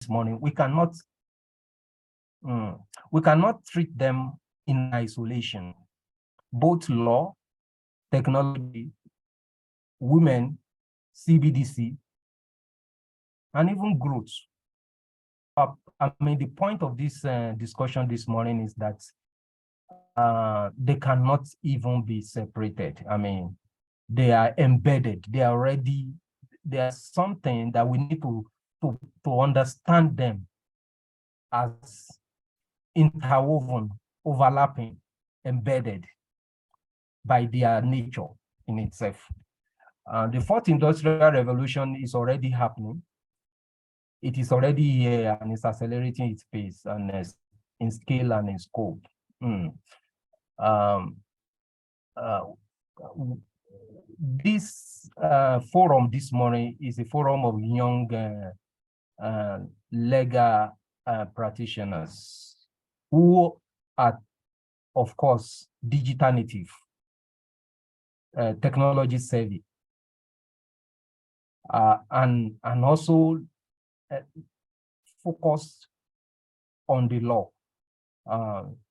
morning, we cannot treat them in isolation. Both law, technology, women, CBDC, and even growth. I mean, the point of this discussion this morning is that they cannot even be separated. I mean, they are embedded. They are already, there's something that we need to understand them as interwoven, overlapping, embedded by their nature in itself. The fourth industrial revolution is already happening. It is already here and it's accelerating its pace and in scale and in scope. This forum this morning is a forum of young legal practitioners who are, of course, digital native, technology savvy, and also focused on the law.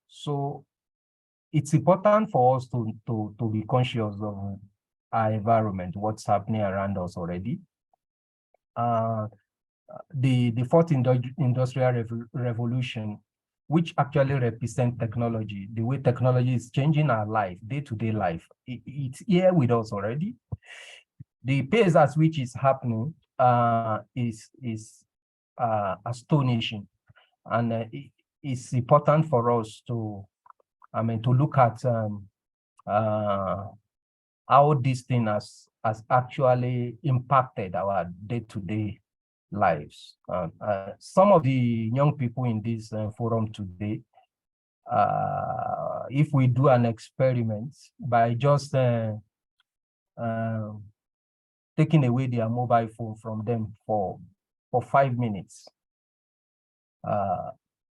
So it's important for us to be conscious of our environment, what's happening around us already. The fourth industrial revolution, which actually represents technology, the way technology is changing our life, day-to-day life, it's here with us already. The pace at which it's happening is astonishing, and it's important for us to, to look at how this thing has actually impacted our day-to-day lives. Some of the young people in this forum today, if we do an experiment by just taking away their mobile phone from them for 5 minutes,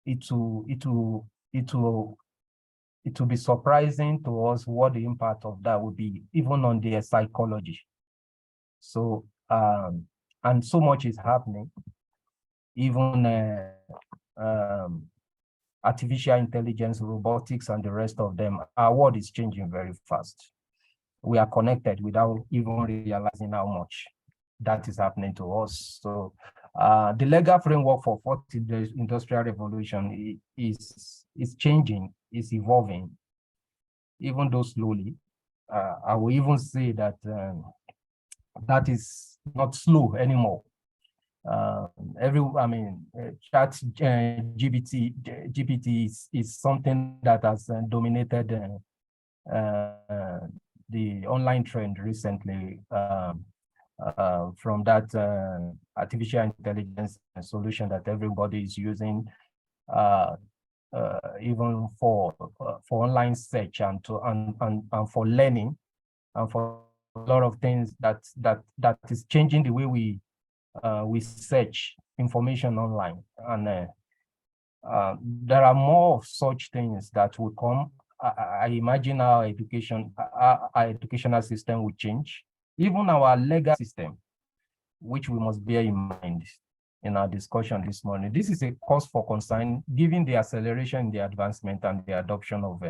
it will be surprising to us what the impact of that would be, even on their psychology. So, and so much is happening. Even artificial intelligence, robotics, and the rest of them, our world is changing very fast. We are connected without even realizing how much that is happening to us. So the legal framework for fourth industrial revolution is changing, is evolving, even though slowly. I will even say that that is not slow anymore. GPT is something that has dominated the online trend recently, from that artificial intelligence solution that everybody is using, even for online search and for learning, and for a lot of things that is changing the way we search information online. And there are more of such things that will come. I imagine our educational system will change, even our legal system, which we must bear in mind in our discussion this morning. This is a cause for concern, given the acceleration in the advancement and the adoption of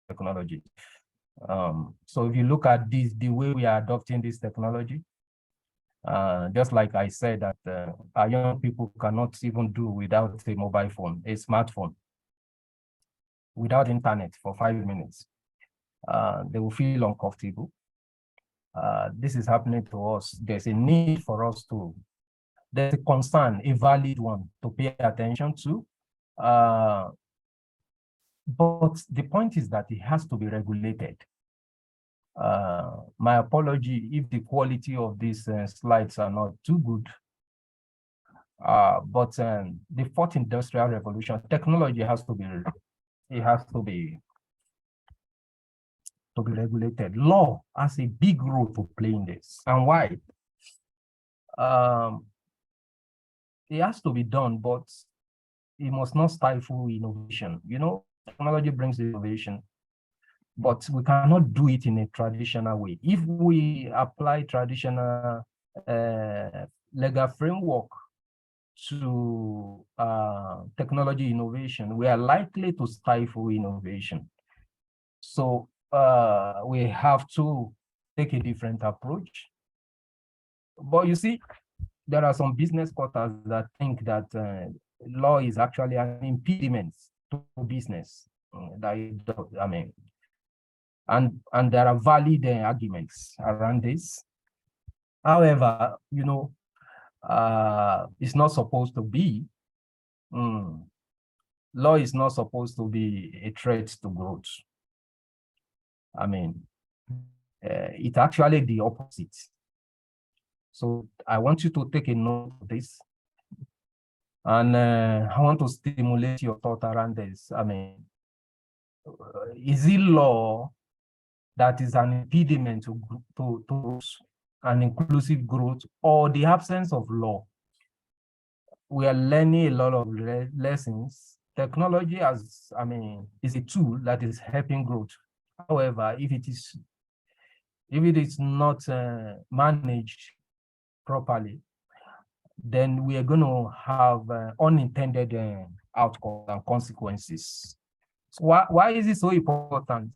technology. So if you look at this, the way we are adopting this technology, just like I said, that our young people cannot even do without a mobile phone, a smartphone, without internet for 5 minutes. They will feel uncomfortable. This is happening to us. There's a need for us to, there's a concern, a valid one, to pay attention to. But the point is that it has to be regulated. My apology if the quality of these slides are not too good. But the fourth industrial revolution, technology has to be, it has to be regulated. Law has a big role to play in this. And why? It has to be done, but it must not stifle innovation. You know, technology brings innovation, but we cannot do it in a traditional way. If we apply traditional legal framework to technology innovation, we are likely to stifle innovation. So we have to take a different approach. But you see, there are some business quarters that think that law is actually an impediment to business. I mean, and there are valid arguments around this. However, you know, it's not supposed to be. Law is not supposed to be a threat to growth. I mean, it's actually the opposite. So I want you to take a note of this. And I want to stimulate your thought around this. I mean, is it law that is an impediment to an inclusive growth, or the absence of law? We are learning a lot of lessons. Technology is a tool that is helping growth. However, if it is not managed properly, then we are going to have unintended outcomes and consequences. So why is it so important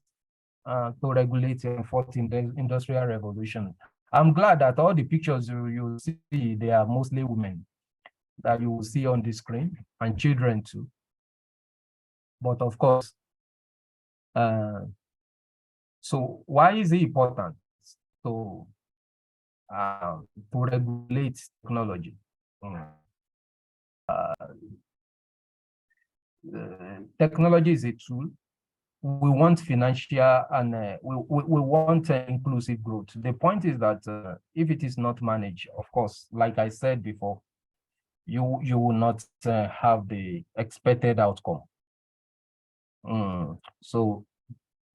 to regulate the fourth industrial revolution? I'm glad that all the pictures you see, they are mostly women that you will see on the screen, and children too. But of course, so why is it important to regulate technology? Technology is a tool. We want financial and we want inclusive growth. The point is that if it is not managed, of course, like I said before, you will not have the expected outcome. So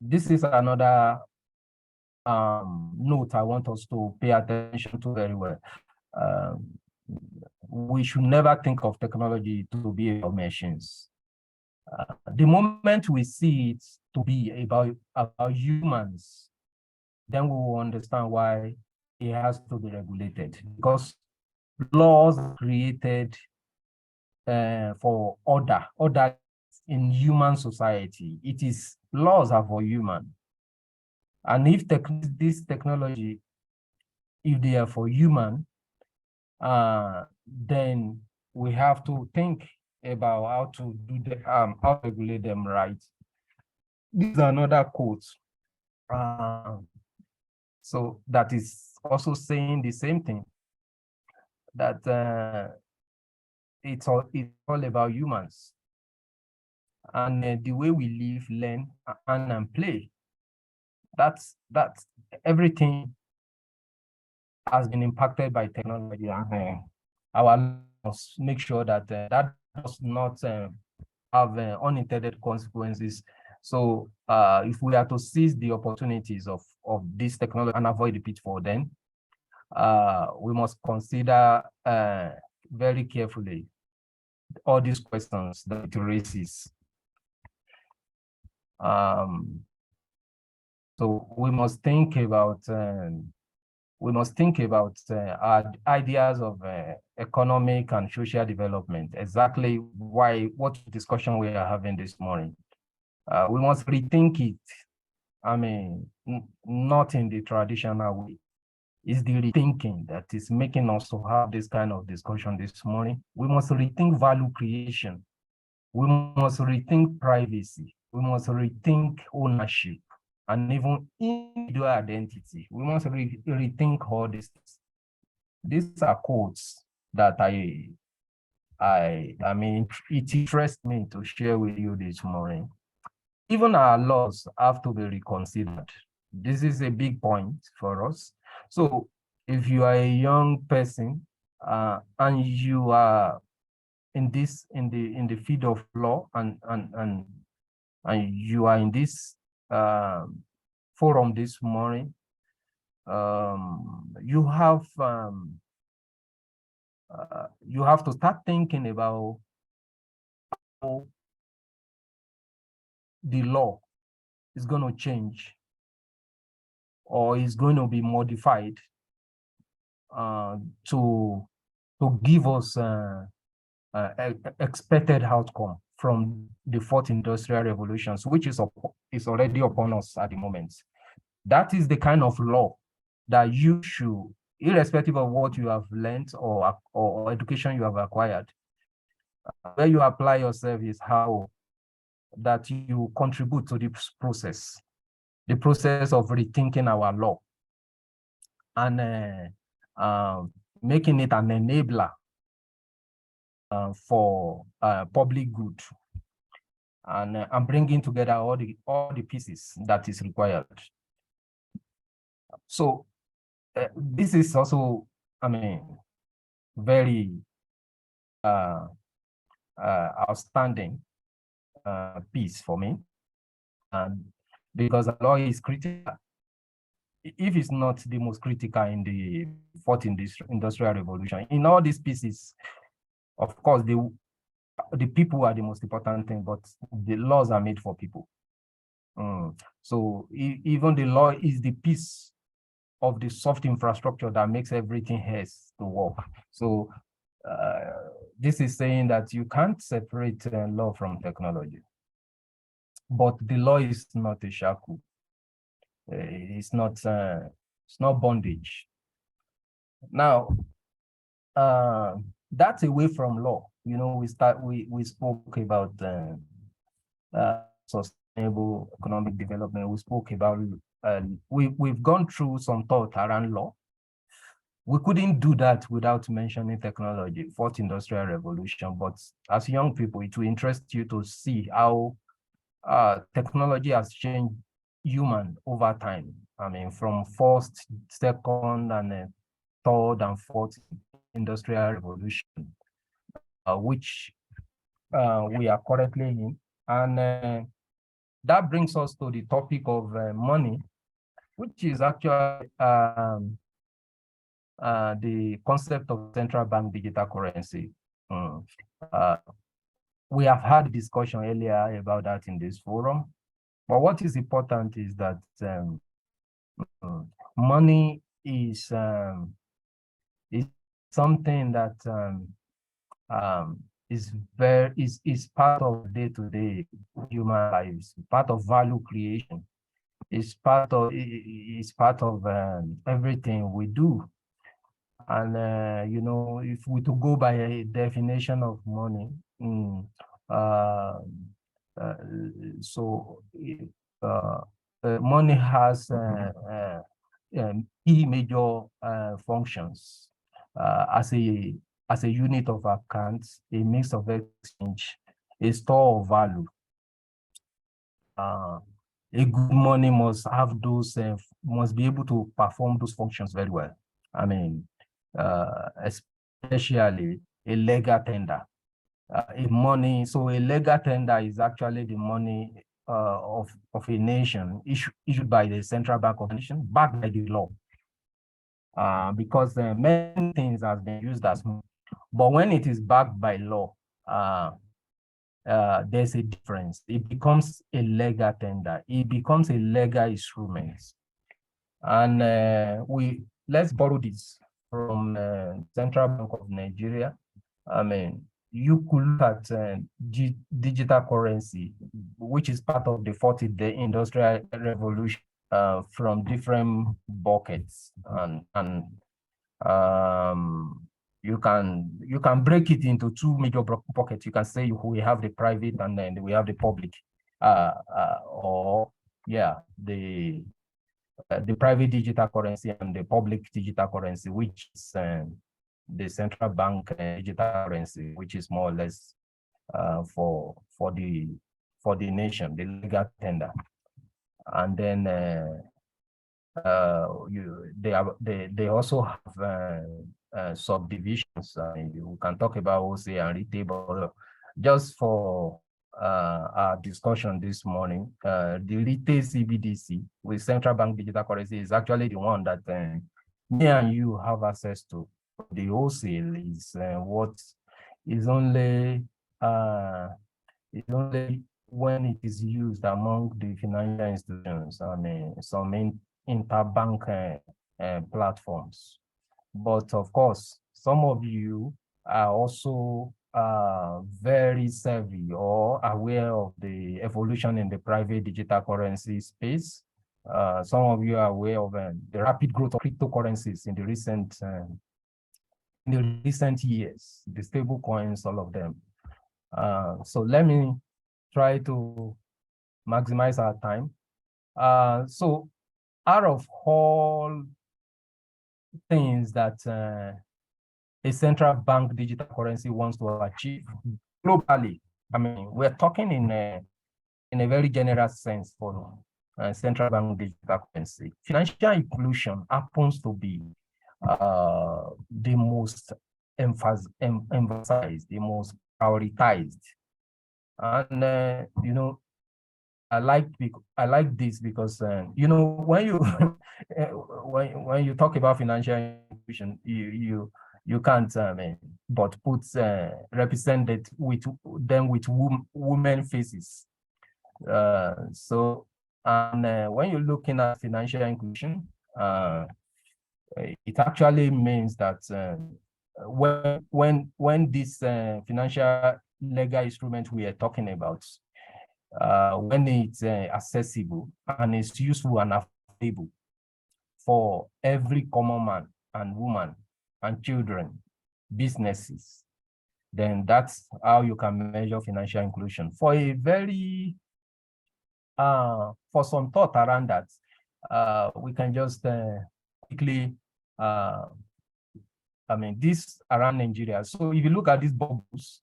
this is another note I want us to pay attention to very well. We should never think of technology to be about machines. The moment we see it to be about humans, then we will understand why it has to be regulated, because laws created for order in human society. It is laws are for human. And if this technology, if they are for human, then we have to think about how to do the how to regulate them right. This is another quote. So that is also saying the same thing, that it's all about humans and the way we live, learn, and play. That's everything has been impacted by technology, and our must make sure that that does not have unintended consequences. So if we are to seize the opportunities of this technology and avoid the pitfall, then we must consider very carefully all these questions that it raises. So we must think about our ideas of economic and social development. Exactly what discussion we are having this morning. We must rethink it. I mean, not in the traditional way. It's the rethinking that is making us to have this kind of discussion this morning. We must rethink value creation. We must rethink privacy. We must rethink ownership and even individual identity. We must rethink all these things. These are quotes that I mean, it interests me to share with you this morning. Even our laws have to be reconsidered. This is a big point for us. So if you are a young person and you are in the field of law and you are in this forum this morning, you have to start thinking about how the law is going to change or is going to be modified to give us expected outcome from the fourth industrial revolution, which is already upon us at the moment. That is the kind of law that you should, irrespective of what you have learned or education you have acquired, where you apply yourself is how that you contribute to this process, the process of rethinking our law and making it an enabler for public good, and bringing together all the pieces that is required. So this is also, I mean, very outstanding piece for me, and because the law is critical. If it's not the most critical in the fourth industrial revolution, in all these pieces, of course, the people are the most important thing, but the laws are made for people. So even the law is the piece of the soft infrastructure that makes everything else to work. So this is saying that you can't separate law from technology, but the law is not a shackle. It's not bondage. Now, that's away from law. You know, we spoke about sustainable economic development. We spoke about we've gone through some thought around law. We couldn't do that without mentioning technology, fourth industrial revolution. But as young people, it will interest you to see how technology has changed human over time. I mean, from first, second, and third and fourth industrial revolution, which we are currently in. And that brings us to the topic of money, which is actually the concept of central bank digital currency. We have had a discussion earlier about that in this forum. But what is important is that money is something that is part of day-to-day human lives, part of value creation. It's part of everything we do. And you know, if we to go by a definition of money, money has key major functions as a unit of account, a mix of exchange, a store of value. A good money must have those, must be able to perform those functions very well. I mean, especially a legal tender. So a legal tender is actually the money of a nation issued by the central bank of the nation, backed by the law. Because many things have been used as money. But when it is backed by law, there's a difference. It becomes a legal tender. It becomes a legal instrument. And let's borrow this from Central Bank of Nigeria. I mean, you could look at digital currency, which is part of the fourth industrial revolution, from different buckets, and you can break it into two major buckets. You can say we have the private and then we have the public, the private digital currency and the public digital currency, which is the central bank digital currency, which is more or less for the nation, the legal tender. And then they also have subdivisions. You can talk about wholesale and retail, but just for our discussion this morning, the retail CBDC with central bank digital currency is actually the one that me and you have access to. The wholesale is what is only when it is used among the financial institutions, I mean, some interbank platforms. But of course, some of you are also very savvy or aware of the evolution in the private digital currency space. Some of you are aware of the rapid growth of cryptocurrencies in the recent years, the stable coins, all of them. So let me try to maximize our time. So out of all things that a central bank digital currency wants to achieve globally, I mean, we're talking in a very general sense for central bank digital currency. Financial inclusion happens to be the most emphasized, the most prioritized. And you know, I like this because you know, when you when you talk about financial inclusion, you can't but put represent it with them with women faces. So and when you're looking at financial inclusion, it actually means that when this financial legal instrument we are talking about, when it's accessible and it's useful and affordable for every common man and woman and children, businesses, then that's how you can measure financial inclusion. For a very for some thought around that, we can just quickly I mean, this around Nigeria. So if you look at these bubbles,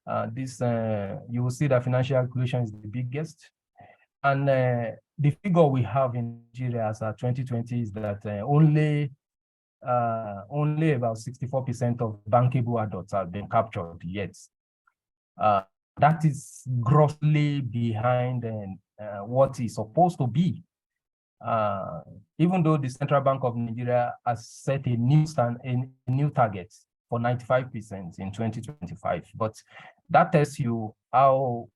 you will see that financial inclusion is the biggest. And the figure we have in Nigeria as of 2020 is that only about 64% of bankable adults have been captured yet. That is grossly behind what is supposed to be. Even though the Central Bank of Nigeria has set a new target for 95% in 2025, but that tells you how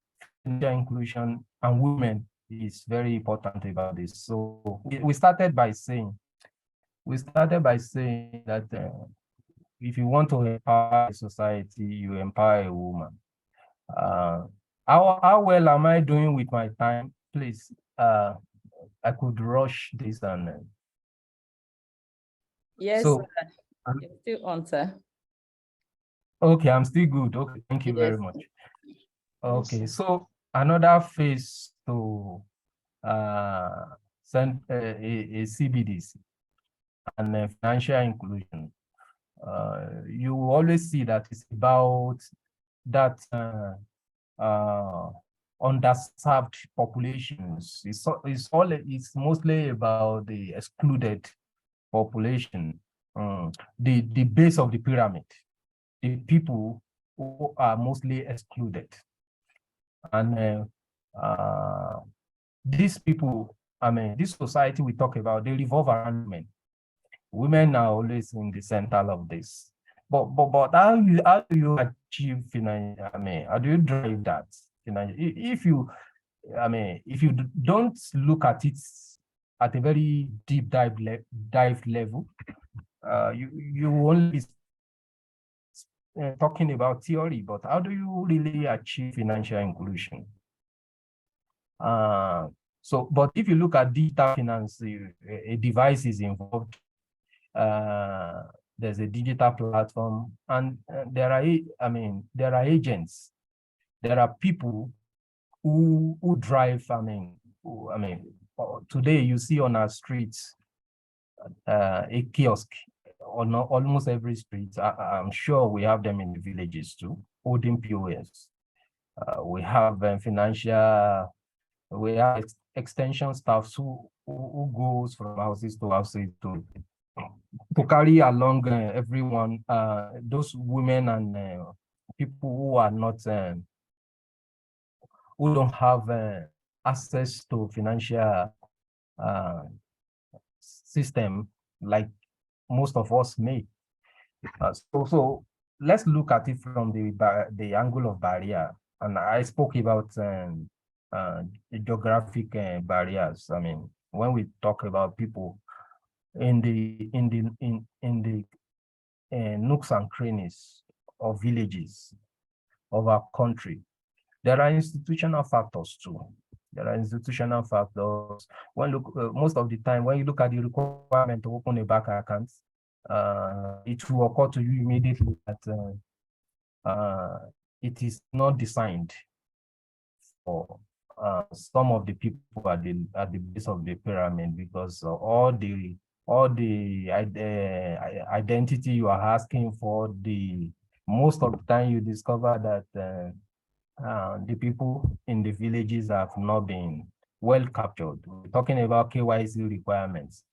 financial inclusion and women is very important about this. So we started by saying that if you want to empower a society, you empower a woman. How well am I doing with my time? Please, I could rush this and yes, so you're still on, sir. Okay, I'm still good. Okay, thank you very much. Okay, so another phase to send a CBDC and financial inclusion. You will always see that it's about that underserved populations. It's mostly about the excluded population, the base of the pyramid, the people who are mostly excluded. And these people, I mean, this society we talk about, they revolve around men. Women are always in the center of this. But how do you achieve financial? I mean, how do you drive that? If you don't look at it at a very deep dive level, you only talking about theory, but how do you really achieve financial inclusion? But if you look at digital finance, a device is involved. There's a digital platform, and there are agents. There are people who drive. Today you see on our streets a kiosk on almost every street. I'm sure we have them in the villages too, holding POS. We have we have extension staffs who goes from houses to houses to carry along everyone, those women and people who are not, who don't have access to financial system like most of us may. So let's look at it from the angle of barrier. And I spoke about geographic barriers. I mean, when we talk about people in the nooks and crannies of villages, of our country. There are institutional factors too. There are institutional factors. When look, most of the time, when you look at the requirement to open a bank account, it will occur to you immediately that it is not designed for some of the people at the base of the pyramid, because all the identity you are asking for, most of the time you discover that the people in the villages have not been well captured. We're talking about KYC requirements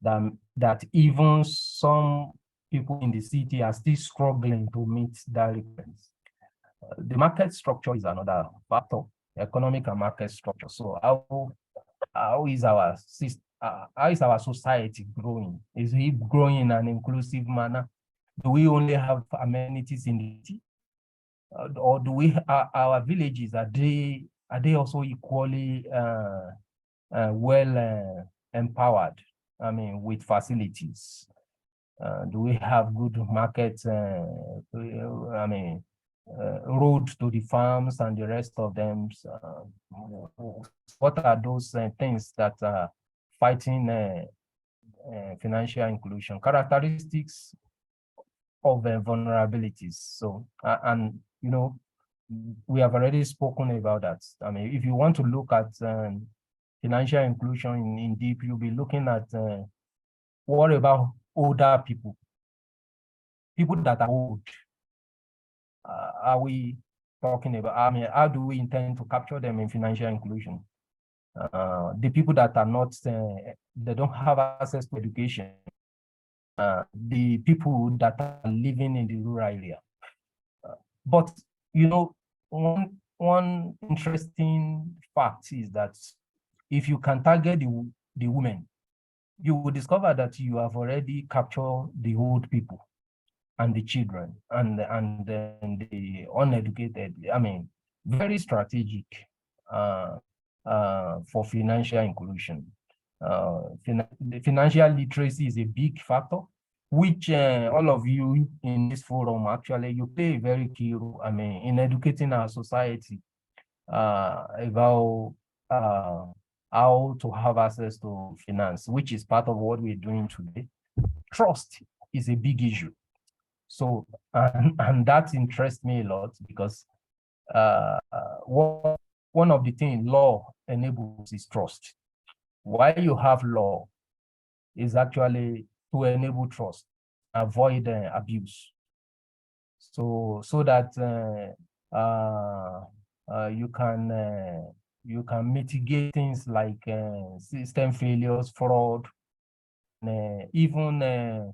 that even some people in the city are still struggling to meet that requirements. The market structure is another factor, economic and market structure. So how is our society growing? Is it growing in an inclusive manner? Do we only have amenities in the city? Or do we our villages, are they also equally well empowered? I mean, with facilities. Do we have good market? Road to the farms and the rest of them? What are those things that are fighting financial inclusion? Characteristics of vulnerabilities. So, and you know, we have already spoken about that. I mean, if you want to look at financial inclusion in deep, you'll be looking at what about older people that are old? Are we talking about, I mean, how do we intend to capture them in financial inclusion? The people that are not, they don't have access to education. The people that are living in the rural area. But, you know, one interesting fact is that if you can target the women, you will discover that you have already captured the old people and the children and the uneducated. I mean, very strategic for financial inclusion. Financial literacy is a big factor, which all of you in this forum, actually, you play a very key role, I mean, in educating our society about how to have access to finance, which is part of what we're doing today. Trust is a big issue. So, and that interests me a lot, because one of the things law enables is trust. Why you have law is actually to enable trust, avoid abuse. So that you can mitigate things like system failures, fraud, even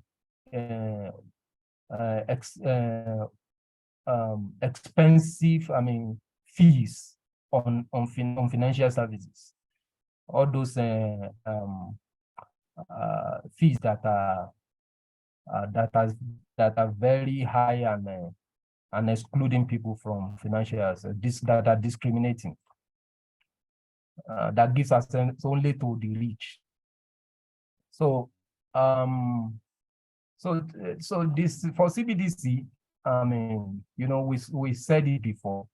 expensive, I mean, fees on financial services. All those fees that are very high and excluding people from financial that are discriminating. That gives us only to the rich. So so this for CBDC, I mean, you know, we said it before.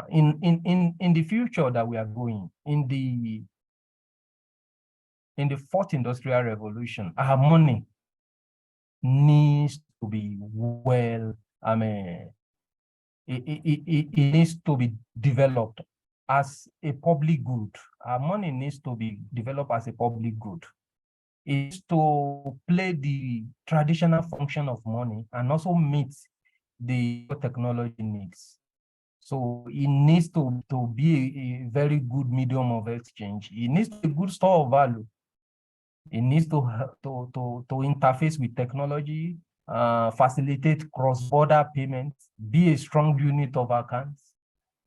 In the future that we are going, in the fourth industrial revolution, our money needs to be well, I mean, it needs to be developed as a public good. Our money needs to be developed as a public good. It's to play the traditional function of money and also meet the technology needs. So it needs to be a very good medium of exchange. It needs to be a good store of value. It needs to interface with technology, facilitate cross-border payments, be a strong unit of accounts,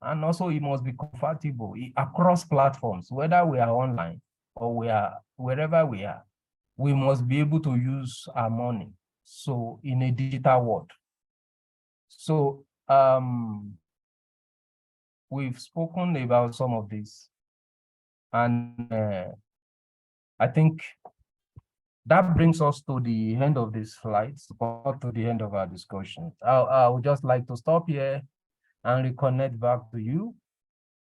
and also it must be compatible across platforms, whether we are online or wherever we are. We must be able to use our money, so in a digital world. So we've spoken about some of this, and I think that brings us to the end of this slide, to the end of our discussion. I would just like to stop here and reconnect back to you,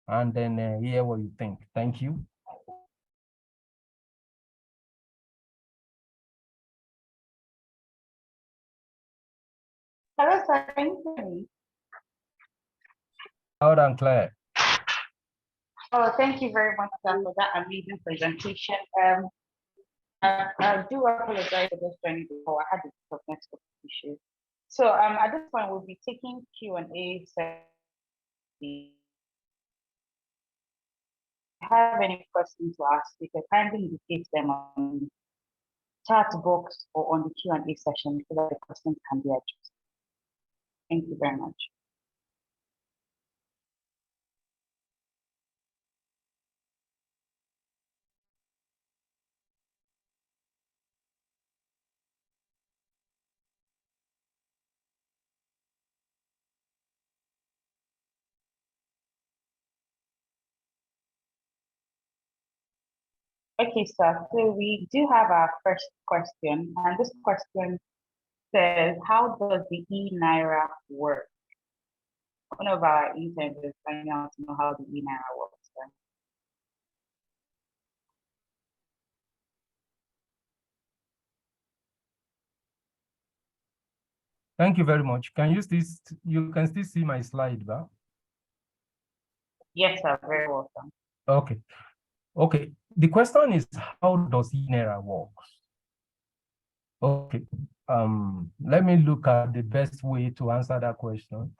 and then hear what you think. Thank you. Hello, sir. Can you hear me? Loud and clear. Oh, thank you very much, sir, for that amazing presentation. I do apologize for this journey before. I had a bit of network issues. So at this point, we'll be taking Q&A session. If you have any questions to ask, you can kindly indicate them on the chat box or on the Q&A session so that the questions can be addressed. Thank you very much. Okay, sir. So we do have our first question, and this question says, how does the e-Naira work? One of our interns is finding out to know how the e-Naira works. Sir. Thank you very much. Can you can still see my slide, ba? Yes, sir. Very well, sir. Okay. Okay. The question is, how does e-Naira work? Okay. Let me look at the best way to answer that question.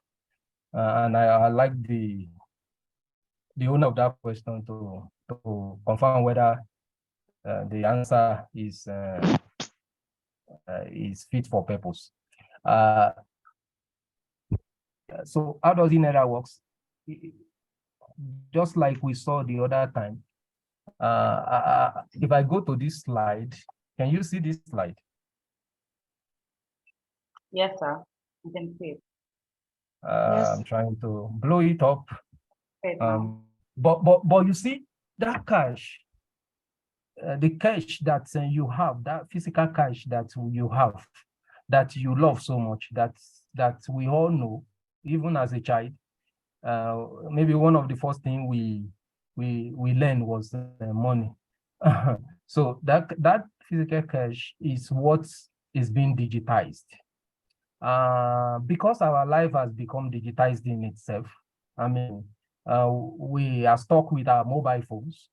And I like the owner of that question to confirm whether the answer is fit for purpose. So how does e-Naira works? Just like we saw the other time, if I go to this slide, can you see this slide? Yes, sir. You can see it. Yes. I'm trying to blow it up. Okay, But you see that cash, the cash that you have, that physical cash that you have, that you love so much, that we all know, even as a child, maybe one of the first thing we learned was money. So that physical cash is what is being digitized. Because our life has become digitized in itself. I mean, we are stuck with our mobile phones,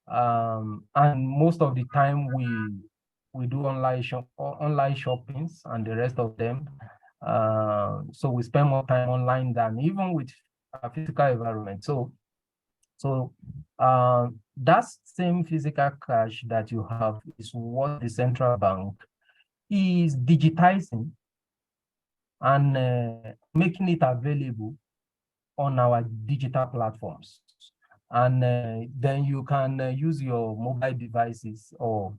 and most of the time we do online shoppings and the rest of them. So we spend more time online than even with a physical environment. So that same physical cash that you have is what the central bank is digitizing and making it available on our digital platforms. And then you can use your mobile devices or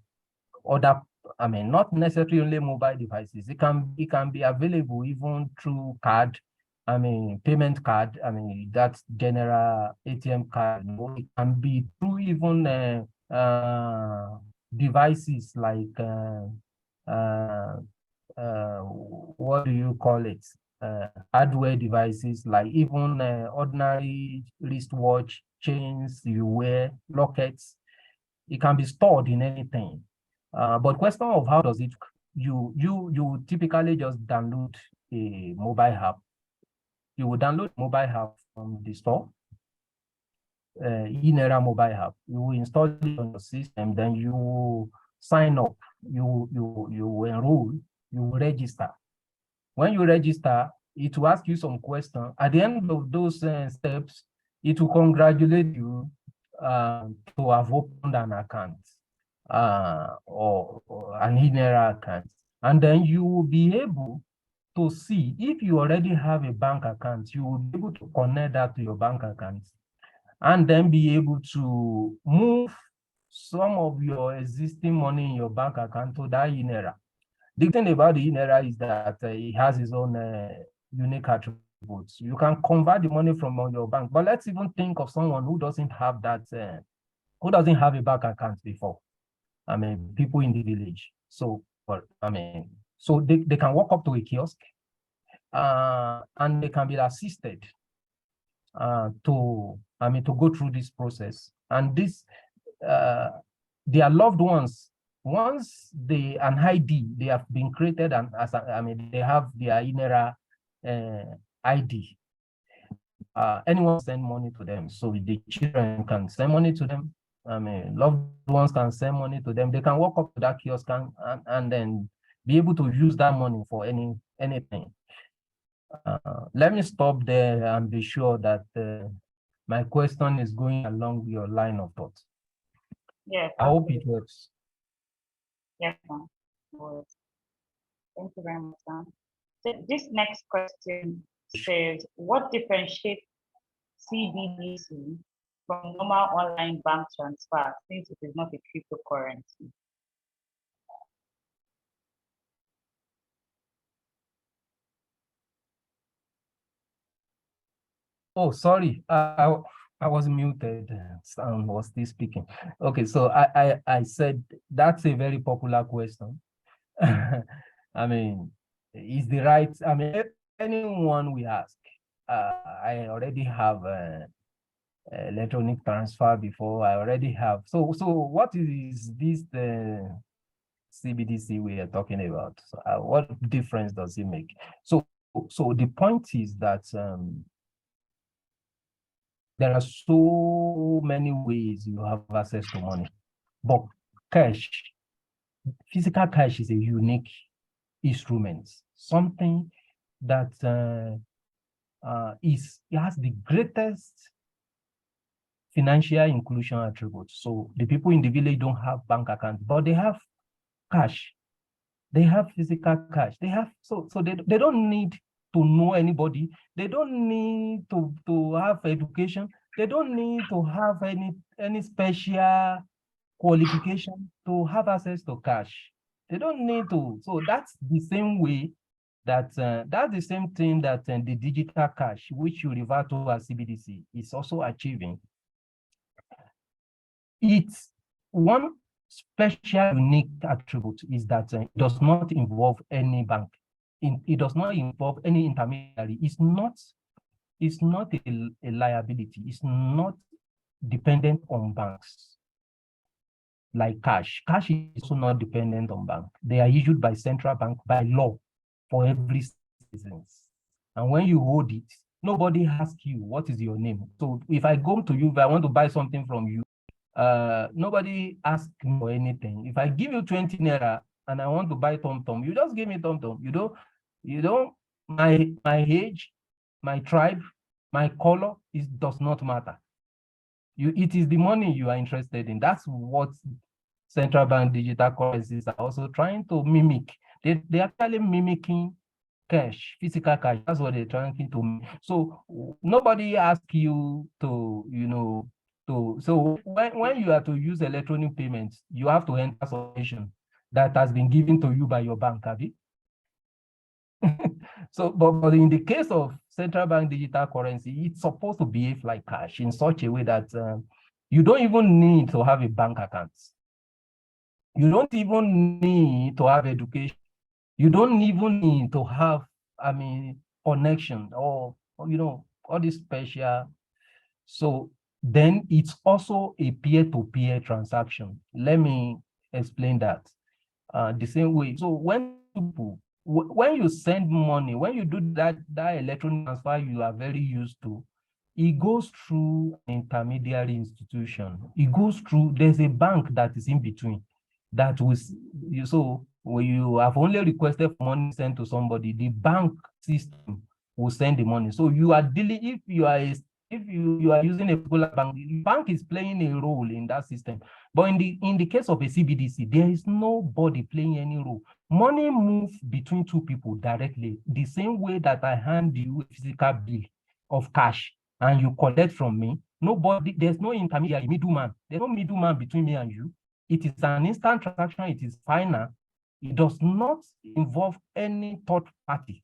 other, I mean, not necessarily only mobile devices. It can be available even through card, I mean, payment card, I mean, that's general ATM card. It can be through even devices like, what do you call it? Hardware devices like even ordinary wristwatch, chains you wear, lockets. It can be stored in anything. But question of how does it, you typically just download a mobile app. You will download mobile app from the store, e-Naira mobile app. You will install it on your system, then you sign up, you enroll, you register. When you register, it will ask you some questions. At the end of those steps, it will congratulate you to have opened an account or an e-Naira account. And then you will be able to see if you already have a bank account, you will be able to connect that to your bank account and then be able to move some of your existing money in your bank account to that e-Naira. The thing about the e-Naira is that it has its own unique attributes. You can convert the money from on your bank, but let's even think of someone who doesn't have that, who doesn't have a bank account before. I mean, people in the village. So, so they can walk up to a kiosk and they can be assisted to go through this process. And this their loved ones, once an ID, they have been created, and they have their INERA ID. Anyone send money to them, so the children can send money to them. Loved ones can send money to them. They can walk up to that kiosk and then be able to use that money for anything. Let me stop there and be sure that my question is going along your line of thought. Yes. I hope it works. Yes, ma'am. Thank you very much, ma'am. This next question says, what differentiates CBDC from normal online bank transfer since it is not a cryptocurrency? Oh, sorry, I was muted. Sound was still speaking. Okay, so I said that's a very popular question. Is the right? Anyone we ask. I already have electronic transfer before. I already have. So what is this the CBDC we are talking about? So, what difference does it make? So the point is that there are so many ways you have access to money, but physical cash is a unique instrument, something that it has the greatest financial inclusion attributes. So the people in the village don't have bank accounts, but they have cash. They have physical cash. They have so they don't need to know anybody. They don't need to have education. They don't need to have any special qualification to have access to cash. They don't need to. So that's the same way that's the same thing that the digital cash, which you refer to as CBDC, is also achieving. It's one special unique attribute is that it does not involve any bank. It does not involve any intermediary. It's not a liability. It's not dependent on banks like cash. Cash is also not dependent on bank. They are issued by central bank by law for every citizen. And when you hold it, nobody asks you what is your name. So if I go to you, if I want to buy something from you, nobody asks me for anything. If I give you 20 naira and I want to buy TomTom, you just give me TomTom. You don't my age, my tribe, my color, it does not matter. It is the money you are interested in. That's what central bank digital currencies are also trying to mimic. They're actually mimicking cash, physical cash. That's what they're trying to. So nobody asks you to, so when you are to use electronic payments, you have to enter information that has been given to you by your bank, have you? So, but in the case of central bank digital currency, it's supposed to behave like cash in such a way that you don't even need to have a bank account. You don't even need to have education. You don't even need to have, connection or all this special. So then it's also a peer-to-peer transaction. Let me explain that the same way. So when you send money, when you do that electronic transfer you are very used to, it goes through an intermediary institution. It goes through, there's a bank that is in between that was, so when you have only requested for money sent to somebody, the bank system will send the money. So you are dealing, if you are using a particular bank, the bank is playing a role in that system. But in the case of a CBDC, there is nobody playing any role. Money moves between two people directly, the same way that I hand you a physical bill of cash and you collect from me. There's no intermediary, middleman. There's no middleman between me and you. It is an instant transaction. It is final. It does not involve any third party.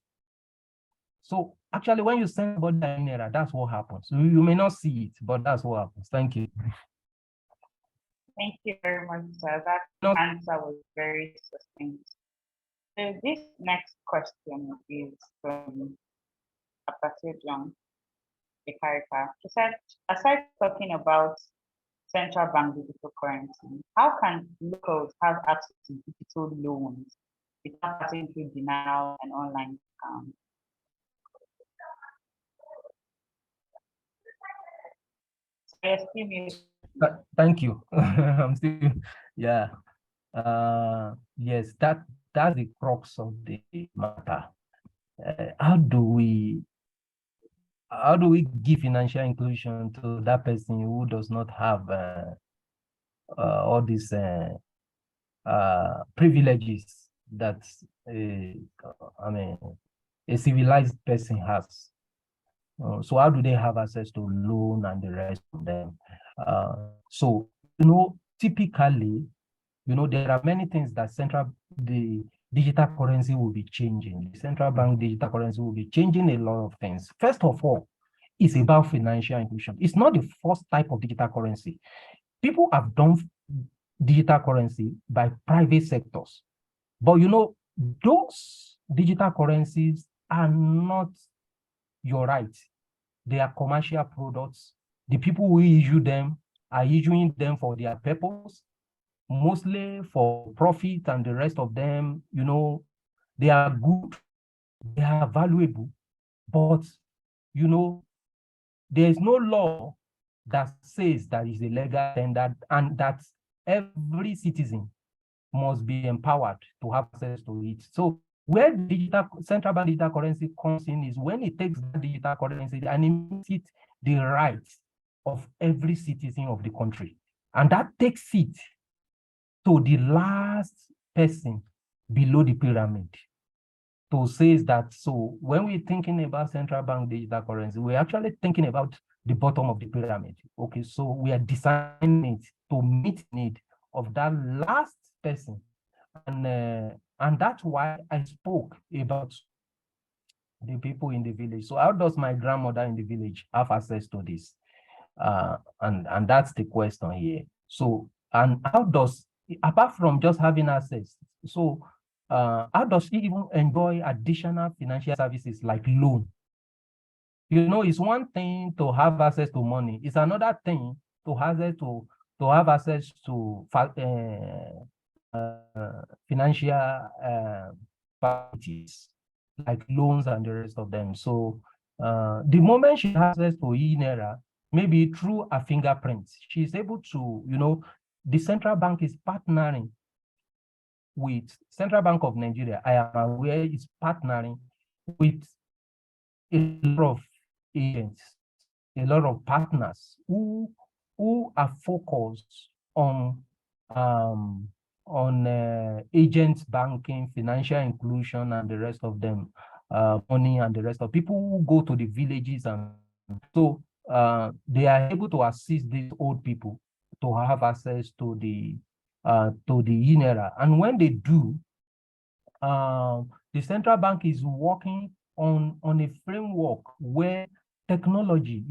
So actually, when you send somebody an error, that's what happens. So you may not see it, but that's what happens. Thank you. Thank you very much, sir. That answer was very succinct. So this next question is from Apache John. Ekarika. She said, aside talking about central bank digital currency, how can locals have access to digital loans without passing through denial and online scams? Yes, Thank you. I'm still, yeah. Yes, that's the crux of the matter. How do we give financial inclusion to that person who does not have all these privileges that I mean a civilized person has? So how do they have access to loan and the rest of them? So typically, there are many things that the digital currency will be changing. The central bank digital currency will be changing a lot of things. First of all, it's about financial inclusion. It's not the first type of digital currency. People have done digital currency by private sectors. But those digital currencies are not your right. They are commercial products. The people who issue them are issuing them for their purpose, mostly for profit, and the rest of them, they are good, they are valuable, but there is no law that says that is a legal standard and that every citizen must be empowered to have access to it. So where central bank digital currency comes in is when it takes the digital currency and it makes it the rights of every citizen of the country. And that takes it to the last person below the pyramid. To say that, so when we're thinking about central bank digital currency, we're actually thinking about the bottom of the pyramid. Okay, so we are designing it to meet the need of that last person. And that's why I spoke about the people in the village. So how does my grandmother in the village have access to this? And that's the question here. So, and how does, apart from just having access, so how does he even enjoy additional financial services like loan? It's one thing to have access to money. It's another thing to have access to financial facilities like loans and the rest of them. So the moment she has access to e-Naira, maybe through a fingerprint, she's able to, the central bank is partnering with Central Bank of Nigeria. I am aware it's partnering with a lot of agents, a lot of partners who are focused on agent banking, financial inclusion, and the rest of them, money and the rest of people who go to the villages, and so they are able to assist these old people to have access to the e-Naira. And when they do, the central bank is working on a framework where technology,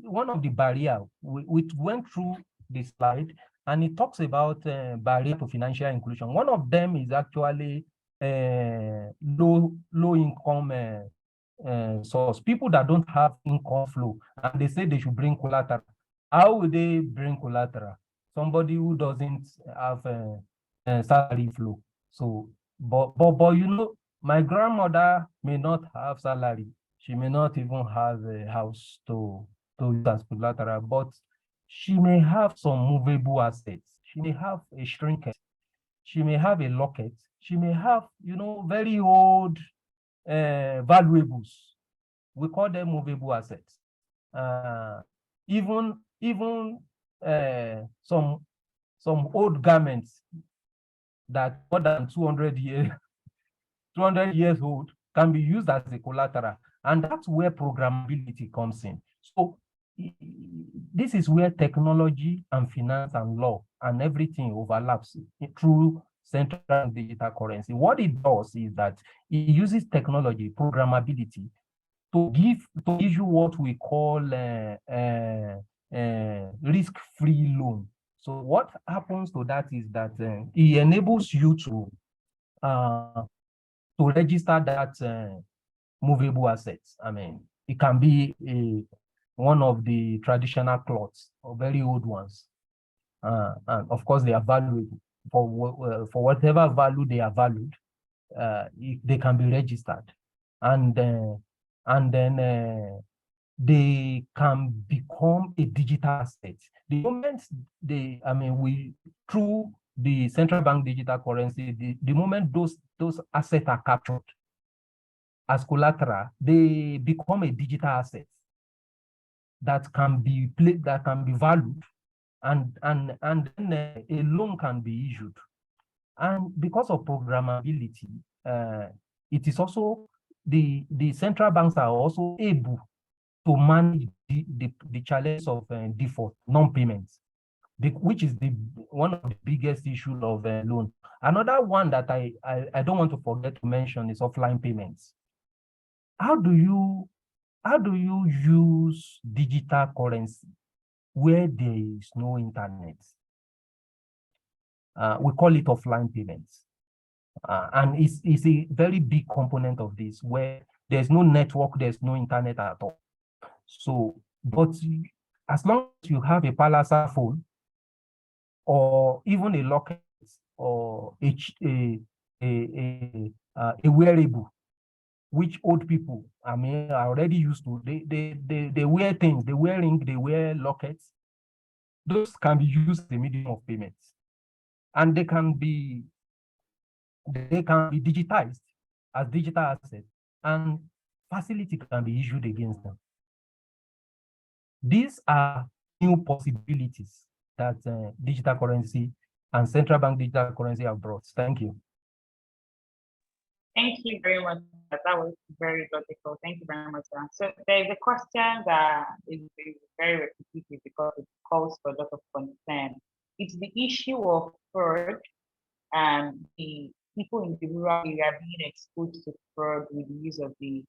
one of the barriers, we went through the slide, and it talks about barrier to financial inclusion. One of them is actually low income source, people that don't have income flow, and they say they should bring collateral. How will they bring collateral? Somebody who doesn't have salary flow. So, but my grandmother may not have salary. She may not even have a house to use as collateral, but she may have some movable assets. She may have a trinket. She may have a locket. She may have, very old valuables. We call them movable assets. Even some old garments that more than 200 years old can be used as a collateral, and that's where programmability comes in. So this is where technology and finance and law and everything overlaps through central digital currency. What it does is that it uses technology, programmability, to issue what we call risk-free loan. So what happens to that is that it enables you to register that movable assets. I mean, It can be one of the traditional cloths or very old ones. And of course, they are valuable for whatever value they are valued. They can be registered, and then they can become a digital asset. The moment through the central bank digital currency, the moment those assets are captured as collateral, they become a digital asset that can be valued, and then a loan can be issued. And because of programmability, it is also the central banks are also able to manage the challenge of default, non-payments, which is one of the biggest issues of loan. Another one that I don't want to forget to mention is offline payments. How do you use digital currency where there is no internet? We call it offline payments. And it's a very big component of this, where there's no network, there's no internet at all. So, but as long as you have a Palasa phone, or even a locket, or a wearable, which old people, are already used to. They wear things, they wear ring, they wear lockets. Those can be used as a medium of payments, and they can be digitized as digital assets, and facility can be issued against them. These are new possibilities that digital currency and central bank digital currency have brought. Thank you. Thank you very much. That was very logical. Thank you very much. So there's a question that is very repetitive because it calls for a lot of concern. It's the issue of fraud and the people in the rural area being exposed to fraud with the use of the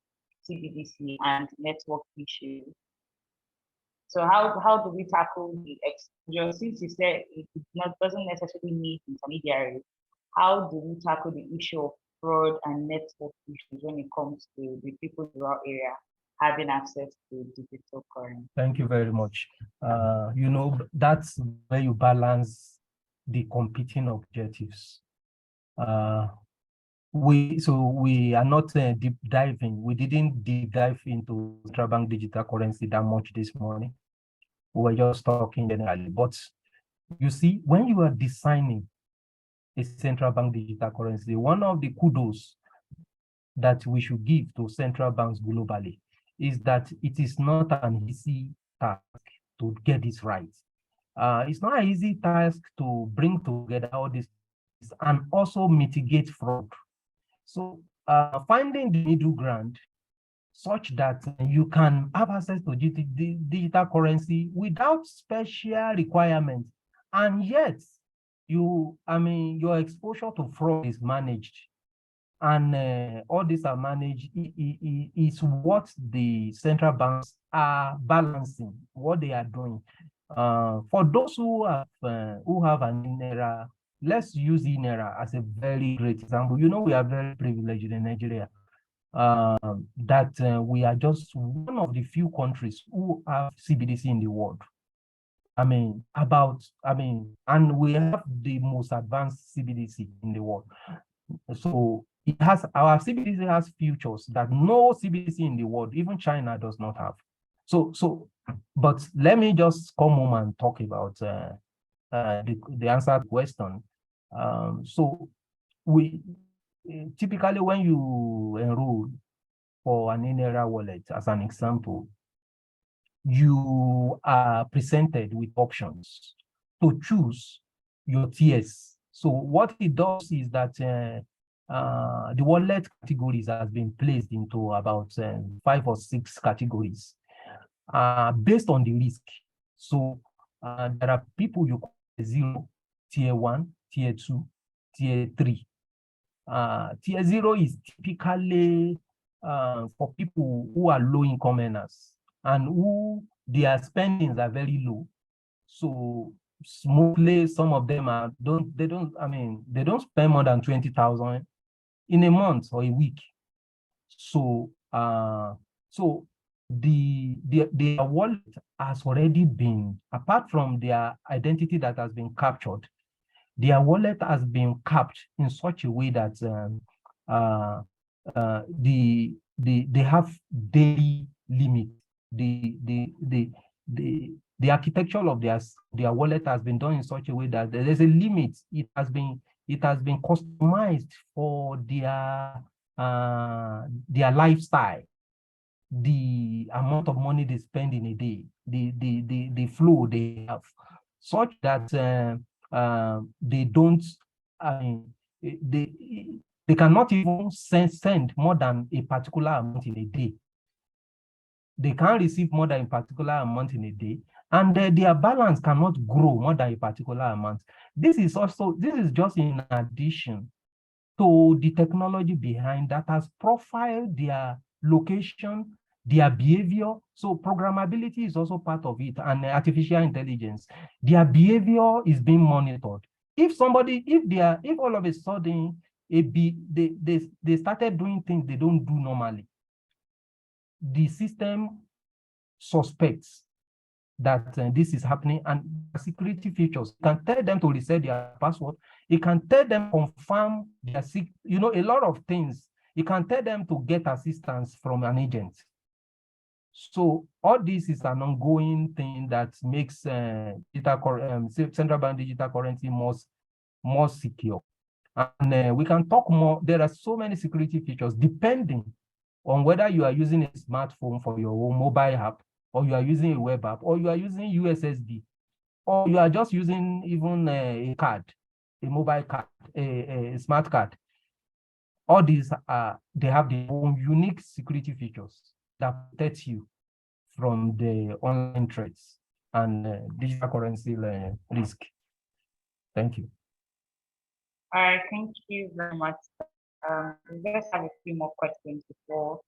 CBDC and network issues. So how do we tackle the exposure? Since you said it doesn't necessarily need intermediaries, how do we tackle the issue of fraud and network issues when it comes to the people in the rural area having access to digital currency? Thank you very much. That's where you balance the competing objectives. We are not deep diving. We didn't deep dive into central bank digital currency that much this morning. We were just talking generally. But you see, when you are designing a central bank digital currency, one of the kudos that we should give to central banks globally is that it is not an easy task to get this right. It's not an easy task to bring together all this and also mitigate fraud. So finding the middle ground such that you can have access to digital currency without special requirements, and yet your exposure to fraud is managed, and all these are managed, is what the central banks are balancing, what they are doing. For those who have an INERA, let's use INERA as a very great example. We are very privileged in Nigeria, that we are just one of the few countries who have CBDC in the world. And we have the most advanced CBDC in the world. So our CBDC has features that no CBDC in the world, even China, does not have. But let me just come home and talk about the answer to the question. So we typically, when you enroll for an INERA wallet, as an example, you are presented with options to choose your tiers. So what it does is that the wallet categories has been placed into about 5 or 6 categories based on the risk. So there are people you call 0, tier 1, tier 2, tier 3. Tier 0 is typically for people who are low income earners and who their spendings are very low. So mostly some of them they don't spend more than 20,000 in a month or a week. So their wallet has already been, apart from their identity that has been captured, their wallet has been capped in such a way that they have daily limit. The architecture of their wallet has been done in such a way that there's a limit. It has been customized for their lifestyle, the amount of money they spend in a day, the flow they have, such that they don't, they cannot even send more than a particular amount in a day. They can't receive more than a particular amount in a day, and their balance cannot grow more than a particular amount. This is just in addition to the technology behind that has profiled their location, their behavior. So programmability is also part of it, and artificial intelligence. Their behavior is being monitored. If all of a sudden they started doing things they don't do normally, the system suspects that this is happening, and security features can tell them to reset their password. It can tell them confirm their a lot of things. It can tell them to get assistance from an agent. So all this is an ongoing thing that makes central bank digital currency more secure. And we can talk more. There are so many security features depending on whether you are using a smartphone for your own mobile app, or you are using a web app, or you are using USSD, or you are just using even a card, a mobile card, a smart card. All these they have their own unique security features that protect you from the online threats and digital currency risk. Thank you. All right, thank you very much. We just have a few more questions before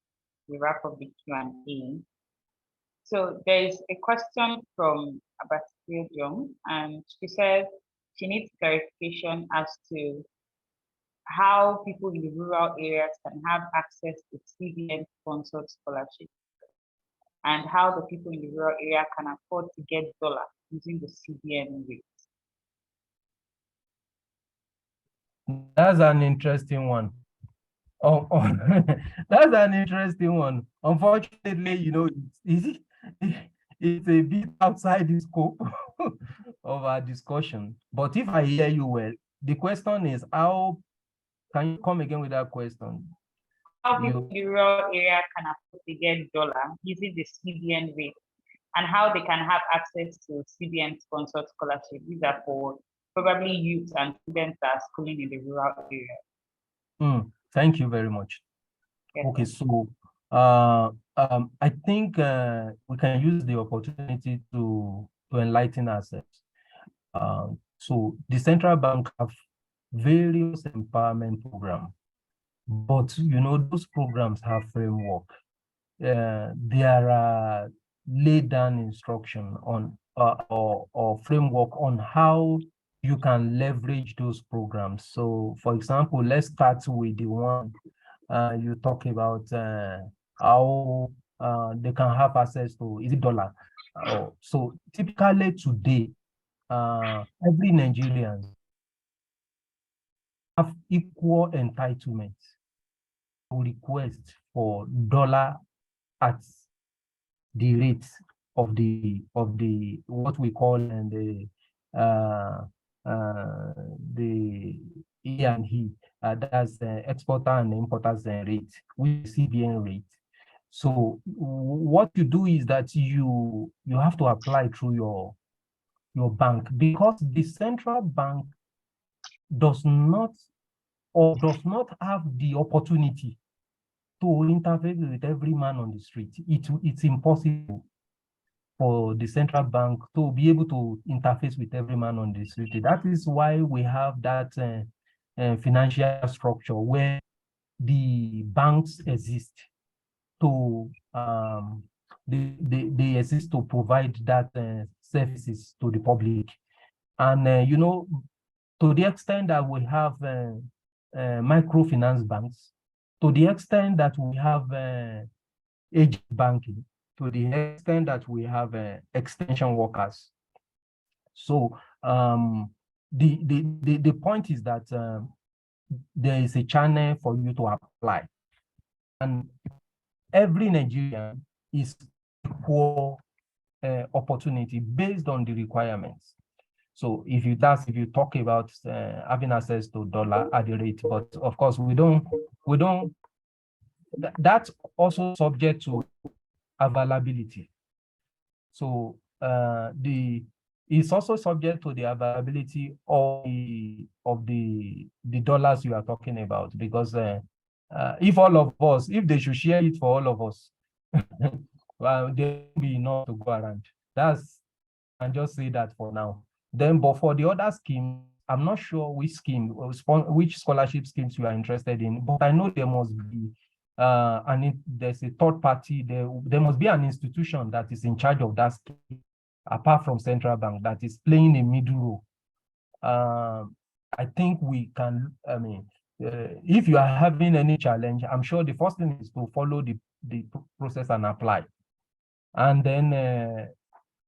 we wrap up the Q&A. So there's a question from Abasil Young, and she says she needs clarification as to how people in the rural areas can have access to CBN-sponsored scholarships, and how the people in the rural area can afford to get dollar using the CBN rate. That's an interesting one. That's an interesting one. Unfortunately, it's a bit outside the scope of our discussion. But if I hear you well, the question is, how can you come again with that question? How people in the rural area can afford to get dollar using the CBN rate, and how they can have access to CBN-sponsored scholarship. These are for probably youth and students that are schooling in the rural area. Thank you very much. Yes. Okay, so I think we can use the opportunity to enlighten ourselves. So the central bank have various empowerment programs, but those programs have framework. There are laid down instruction on or framework on how you can leverage those programs. So, for example, let's start with the one you talk about how they can have access to dollar. So typically today, every Nigerian have equal entitlement to request for dollar at the rate of the what we call the E&E, that's the exporter and importers rate, with CBN rate. So what you do is that you have to apply through your bank, because the central bank does not have the opportunity to interface with every man on the street. It's impossible for the central bank to be able to interface with every man on the street. That is why we have that financial structure where the banks exist to they exist to provide that services to the public. And to the extent that we have microfinance banks, to the extent that we have agent banking, to the extent that we have extension workers. So the point is that there is a channel for you to apply, and every Nigerian is equal opportunity based on the requirements. So if you talk about having access to dollar at the rate, but of course we don't. That's also subject to availability. So it's also subject to the availability of the dollars you are talking about, because if all of us, if they should share it for all of us, well, there will be enough to go around. And just say that for now. Then, but for the other scheme, I'm not sure which scheme, which scholarship schemes you are interested in, but I know there must be, there's a third party, there must be an institution that is in charge of that scheme, apart from central bank, that is playing a middle role. I think we can, if you are having any challenge, I'm sure the first thing is to follow the process and apply. And then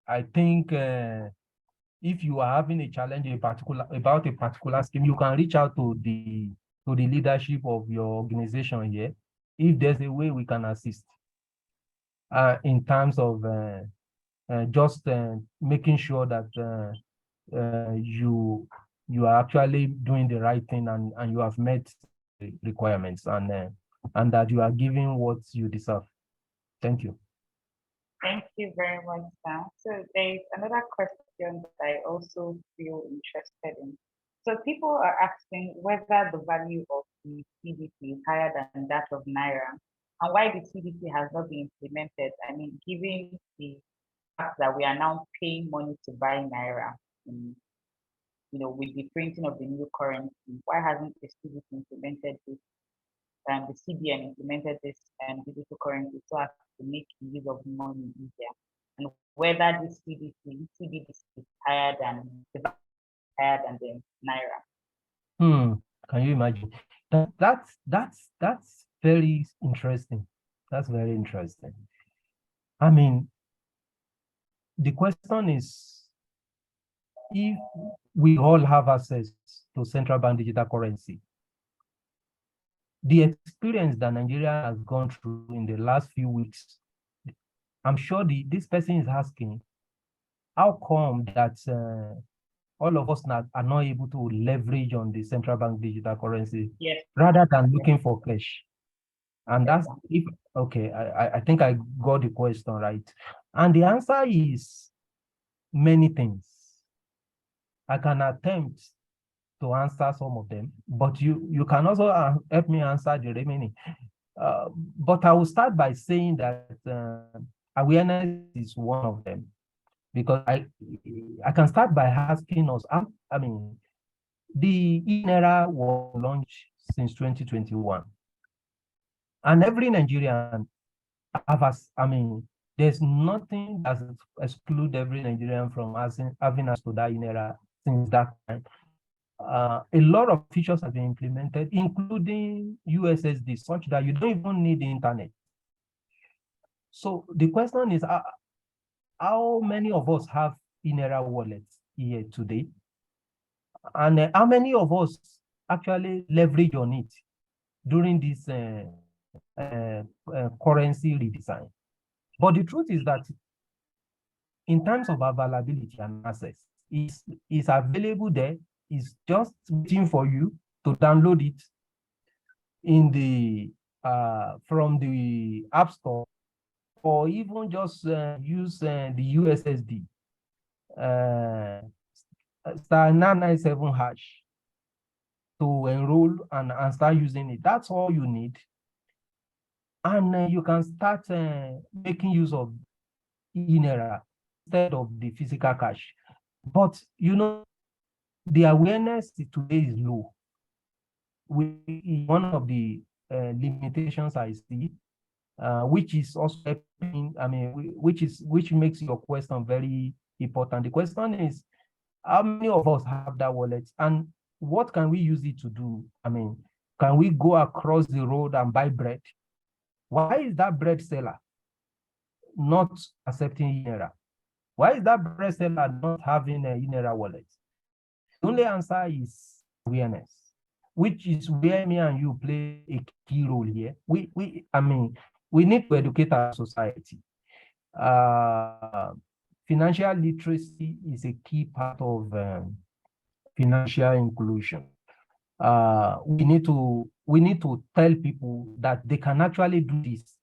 I think if you are having a challenge about a particular scheme, you can reach out to the leadership of your organization here, if there's a way we can assist in terms of just making sure that you are actually doing the right thing, and you have met the requirements, and that you are giving what you deserve. Thank you. Thank you very much, Sam. So there's another question that I also feel interested in. So people are asking whether the value of the CBDC is higher than that of Naira, and why the CBDC has not been implemented. I mean, given the fact that we are now paying money to buy Naira, with the printing of the new currency, why hasn't the CBDC implemented this? The CBN implemented this digital currency so as to make the use of money easier, and whether this CBDC is higher than the Naira. Can you imagine? That's very interesting. That's very interesting. I mean, the question is, if we all have access to central bank digital currency, the experience that Nigeria has gone through in the last few weeks, I'm sure this person is asking, how come that all of us are not able to leverage on the central bank digital currency, yes, rather than looking for cash? And that's okay. I think I got the question right. And the answer is many things. I can attempt to answer some of them, but you can also help me answer the remaining. But I will start by saying that awareness is one of them, because I can start by asking us. I mean, the e-Naira was launched since 2021, and every Nigerian there's nothing that excludes every Nigerian from having access to that e-Naira since that time. A lot of features have been implemented, including USSD, such that you don't even need the internet. So the question is, how many of us have e-Naira wallets here today? And how many of us actually leverage on it during this currency redesign? But the truth is that in terms of availability and access, it's available there. It's just waiting for you to download it in the from the App Store, or even just use the USSD *997# to enroll and start using it. That's all you need, and you can start making use of e-Naira instead of the physical cash. But the awareness today is low. One of the limitations I see, which is also helping, which makes your question very important. The question is, how many of us have that wallet, and what can we use it to do? Can we go across the road and buy bread? Why is that bread seller not accepting INERA? Why is that bread seller not having a INERA wallet? The only answer is awareness, which is where me and you play a key role here. We need to educate our society. Financial literacy is a key part of financial inclusion. We need to tell people that they can actually do this.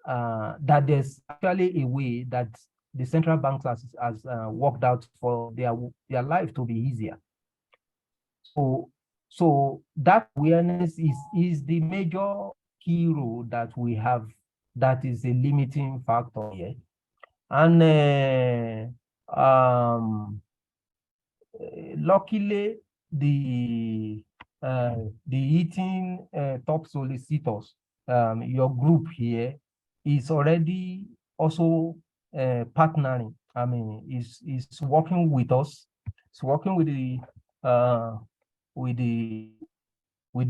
That there's actually a way that the central bank has worked out for their life to be easier. So that awareness is the major key role that we have, that is a limiting factor here. And luckily, the eating top solicitors, your group here is already also partnering. I mean, is working with us. It's working with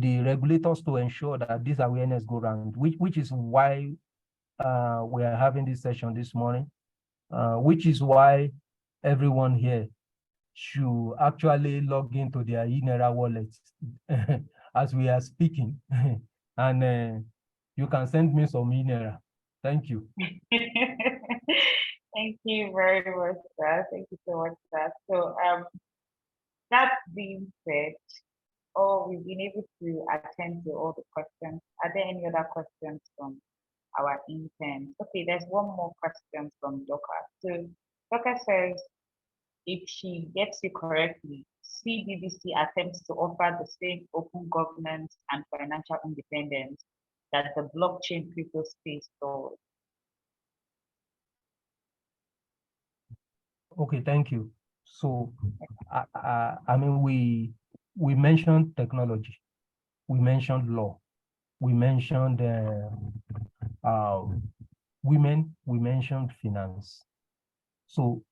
the regulators to ensure that this awareness go around, which is why we are having this session this morning, which is why everyone here should actually log into their INERA wallets as we are speaking. And you can send me some INERA. Thank you. Thank you very much, sir. Thank you so much, sir. So that being said, we've been able to attend to all the questions. Are there any other questions from our interns? Okay, there's one more question from Doka. So Doka says, if she gets you correctly, CBDC attempts to offer the same open governance and financial independence that the blockchain crypto space does. Okay, thank you. So, I mean, we mentioned technology, we mentioned law, we mentioned women, we mentioned finance. So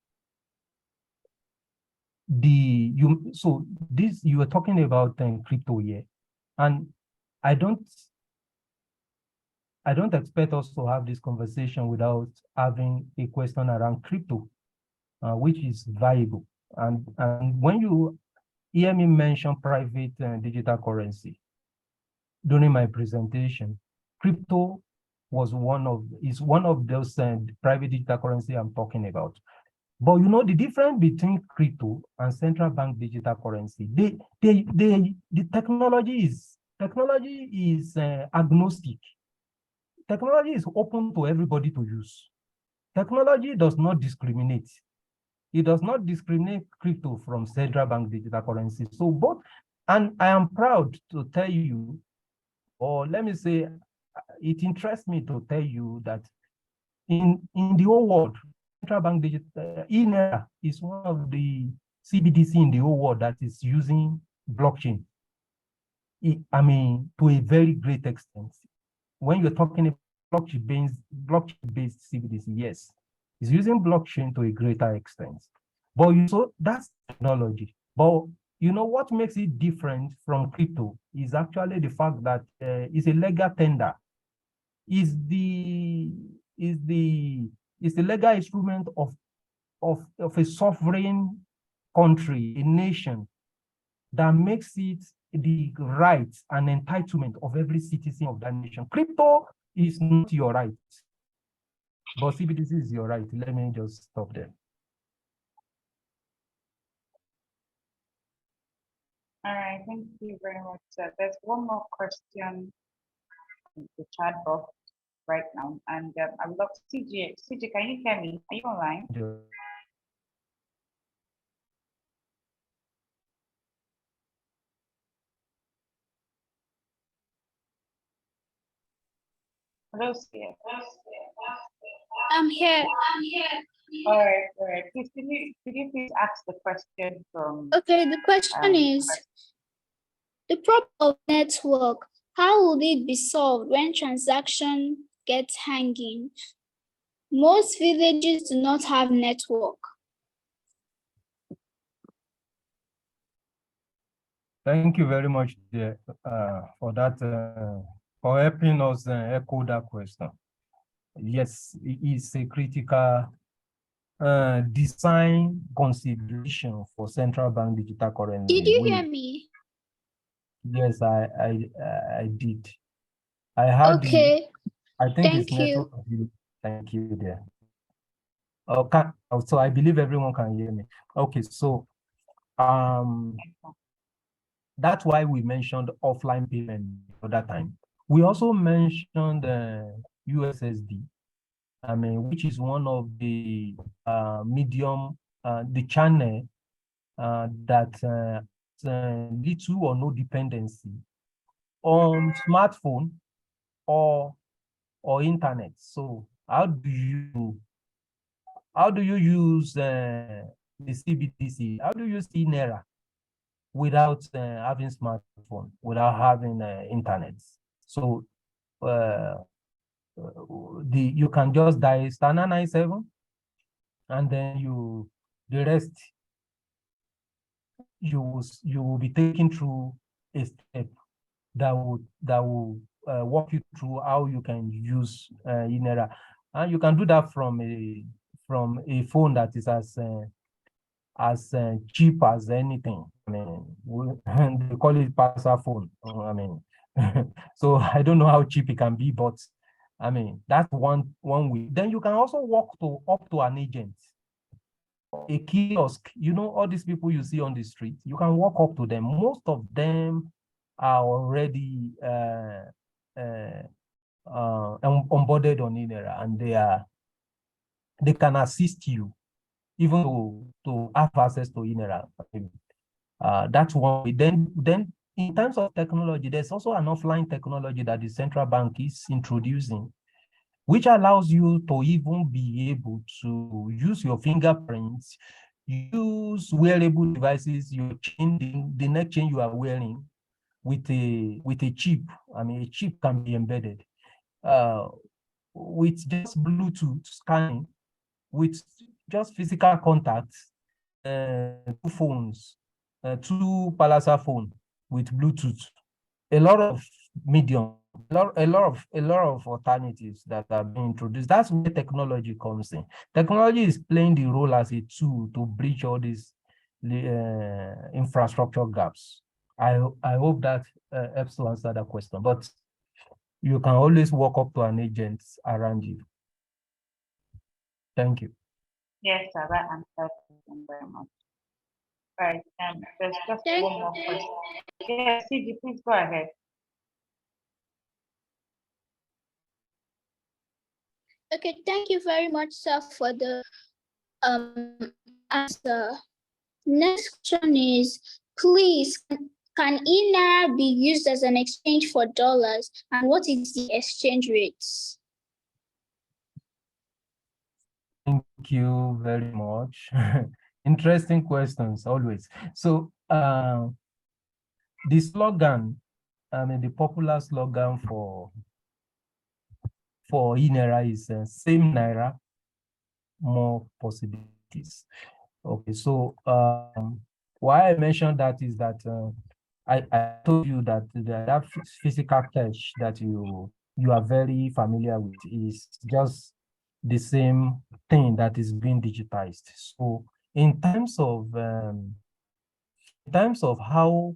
you were talking about crypto here, and I don't expect us to have this conversation without having a question around crypto, which is valuable. And when you hear me mention private digital currency during my presentation, crypto is one of those private digital currency I'm talking about. But you know, the difference between crypto and central bank digital currency, the technology is agnostic. Technology is open to everybody to use. Technology does not discriminate. It does not discriminate crypto from central bank digital currency. So both, and I am proud to tell you, or let me say, it interests me to tell you that in the whole world, central bank digital INERA is one of the CBDC in the whole world that is using blockchain. I mean, to a very great extent. When you're talking about blockchain-based CBDC, yes, it's using blockchain to a greater extent. But that's technology. But you know what makes it different from crypto is actually the fact that it's a legal tender. Is the legal instrument of a sovereign country, a nation, that makes it the rights and entitlement of every citizen of that nation. Crypto is not your right, but CBDC is your right. Let me just stop there. All right, thank you very much, sir. There's one more question in the chat box right now, and I would love CJ. CJ, can you hear me? Are you online? Yeah. Hello, CJ. I'm here. All right. Please, could you please ask the question from? Okay, the question is, the problem of network, how would it be solved when transaction gets hanging? Most villages do not have network. Thank you very much, for that, for helping us echo that question. yes, it is a critical design consideration for central bank digital currency. Did you hear me? Yes, I did. I heard you. Okay, I think it's thank you. network. Thank you there. Okay, so I believe everyone can hear me. Okay, so that's why we mentioned offline payment at that time. We also mentioned USSD, I mean, which is one of the medium, the channel that little or no dependency on smartphone or internet. So how do you use the CBDC? How do you use Inera without having smartphone, without having internet? So you can just dial *997, and then the rest you will be taken through a step that will walk you through how you can use Inera, and you can do that from a phone that is as cheap as anything. I mean, they call it Passa phone. I mean, so I don't know how cheap it can be, but I mean that's one way. Then you can also walk up to an agent, a kiosk. You know, all these people you see on the street, you can walk up to them. Most of them are already onboarded on Inera, and they can assist you even to have access to Inera. That's one way. Then in terms of technology, there's also an offline technology that the central bank is introducing, which allows you to even be able to use your fingerprints, use wearable devices, your chain, the neck chain you are wearing with a chip. I mean, a chip can be embedded with just Bluetooth scanning, with just physical contact, two phones, two Palasa phone with Bluetooth, a lot of medium, a lot of alternatives that are being introduced. That's where technology comes in. Technology is playing the role as a tool to bridge all these infrastructure gaps. I hope that helps to answer that question, but you can always walk up to an agent around you. Thank you. Yes, sir, that answers them very much. Right, there's just one more question. Yes, CG, please go ahead. Okay, thank you very much, sir, for the answer. Next question is, please, can Inara be used as an exchange for dollars, and what is the exchange rates? Thank you very much. Interesting questions always. So the slogan, I mean, the popular slogan for Inera is same Naira, more possibilities. Okay, so why I mentioned that is that I told you that that physical cash that you are very familiar with is just the same thing that is being digitized. So in terms of how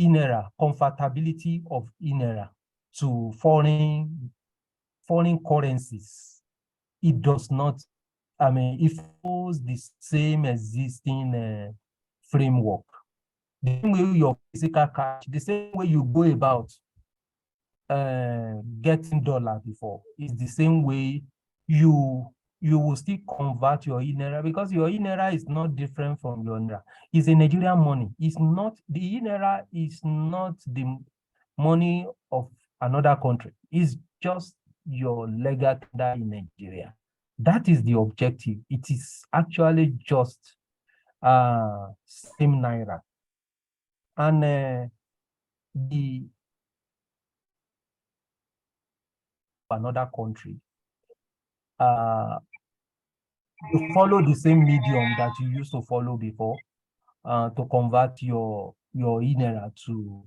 Inera, comfortability of Inera to foreign currencies, it does not, I mean, it follows the same existing framework. The same way your physical cash, the same way you go about getting dollar before, is the same way you will still convert your Inera, because your Inera is not different from your Naira. It's a Nigerian money. It's not, the Inera is not the money of another country. It's just your legal tender in Nigeria. That is the objective. It is actually just same Naira. And the another country, you follow the same medium that you used to follow before to convert your Inera to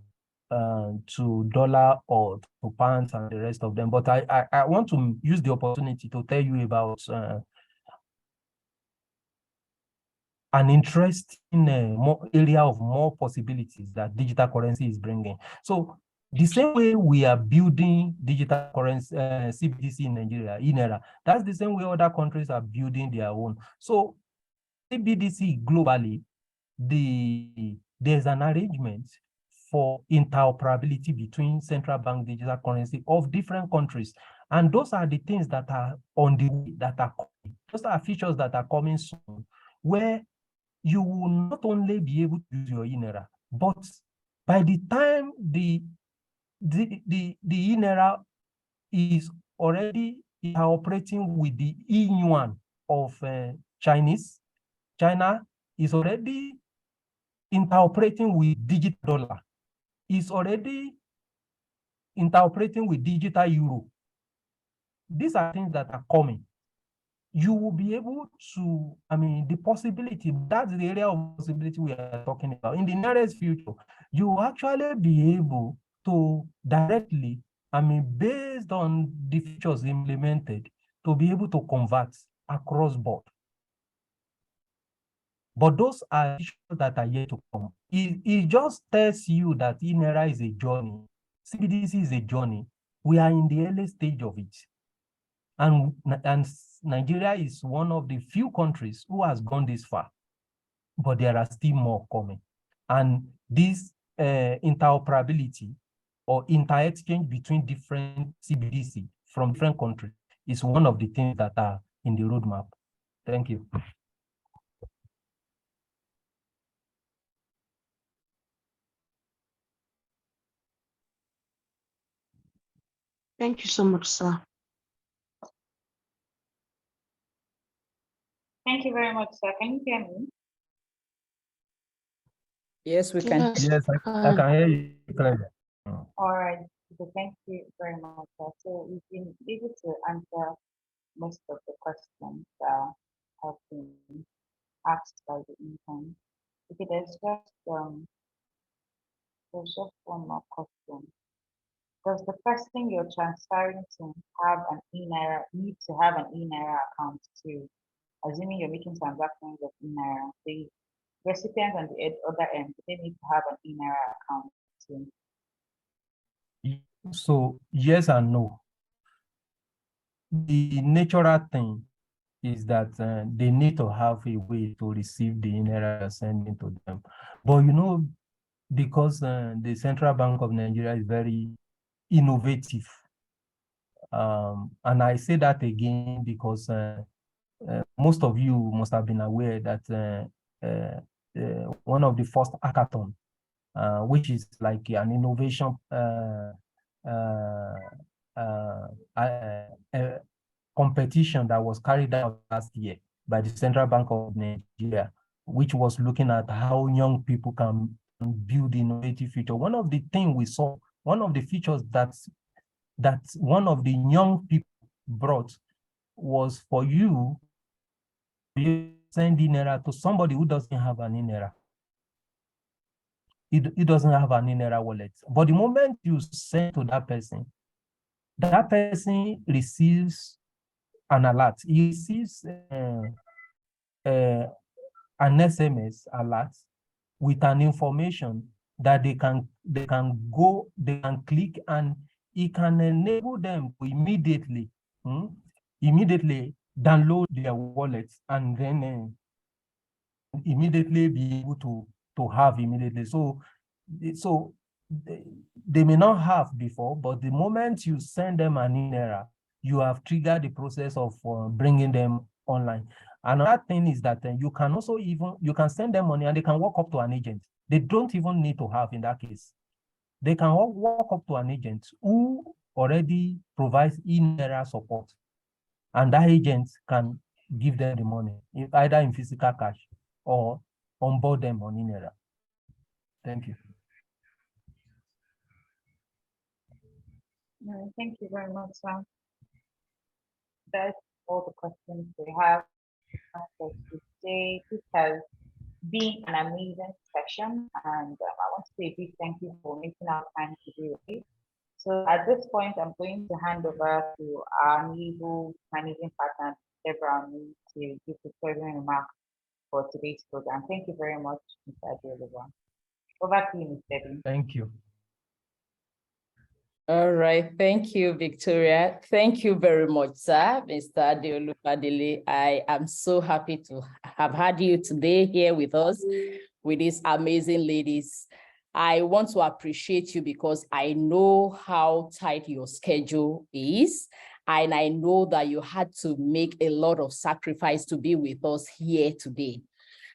to dollar or to pounds and the rest of them. But I want to use the opportunity to tell you about an interesting more area of more possibilities that digital currency is bringing. So the same way we are building digital currency, CBDC in Nigeria, INERA, that's the same way other countries are building their own. So CBDC globally, there's an arrangement for interoperability between central bank digital currency of different countries. And those are the things that are on the way, that are coming. Those are features that are coming soon, where you will not only be able to use your INERA, but by the time the INERA is already operating with the e-yuan of China is already interoperating with digital dollar, is already interoperating with digital euro. These are things that are coming. You will be able to, the possibility, that's the area of possibility we are talking about. In the nearest future, you will actually be able to directly, based on the features implemented, to be able to convert across board. But those are issues that are yet to come. It just tells you that INERA is a journey. CBDC is a journey. We are in the early stage of it. And Nigeria is one of the few countries who has gone this far, but there are still more coming. And this interoperability or inter-exchange between different CBDC from different countries is one of the things that are in the roadmap. Thank you. Thank you so much, sir. Thank you very much, sir. Can you hear me? Yes, we can. Yes, I can hear you clearly. All right. So thank you very much, sir. So we've been able to answer most of the questions that have been asked by the intern. Okay, there's just one more question. Does the person you're transferring to have an INERA, need to have an INERA account too? Assuming you're making transactions of INERA, the recipient on the other end, they need to have an INERA account too. So yes and no. The natural thing is that they need to have a way to receive the INERA sending to them. But because the Central Bank of Nigeria is very innovative, and I say that again because most of you must have been aware that one of the first hackathon, which is like an innovation competition that was carried out last year by the Central Bank of Nigeria, which was looking at how young people can build innovative future. One of the things we saw, one of the features that one of the young people brought was for you to send INERA to somebody who doesn't have an INERA. It doesn't have an INERA wallet. But the moment you send to that person receives an alert. He receives an SMS alert with an information that they can click, and it can enable them to immediately download their wallets and then immediately be able to have immediately. So they may not have before, but the moment you send them an INERA, you have triggered the process of bringing them online. Another thing is that you can also you can send them money and they can walk up to an agent. They don't even need to have in that case. They can walk up to an agent who already provides INERA support, and that agent can give them the money, either in physical cash or onboard them on INERA. Thank you. Thank you very much, Sam. That's all the questions we have for today. This has been an amazing session, and I want to say a big thank you for making our time to do it. So at this point, I'm going to hand over to our new managing partner, Deborah, to give the closing remarks for today's program. Thank you very much, Mr. Adeoluwa. Over to you, Ms. Debbie. Thank you. All right, thank you, Victoria. Thank you very much, sir, Mr. Adeoluwa. I am so happy to have had you today here with us, with these amazing ladies. I want to appreciate you because I know how tight your schedule is, and I know that you had to make a lot of sacrifice to be with us here today.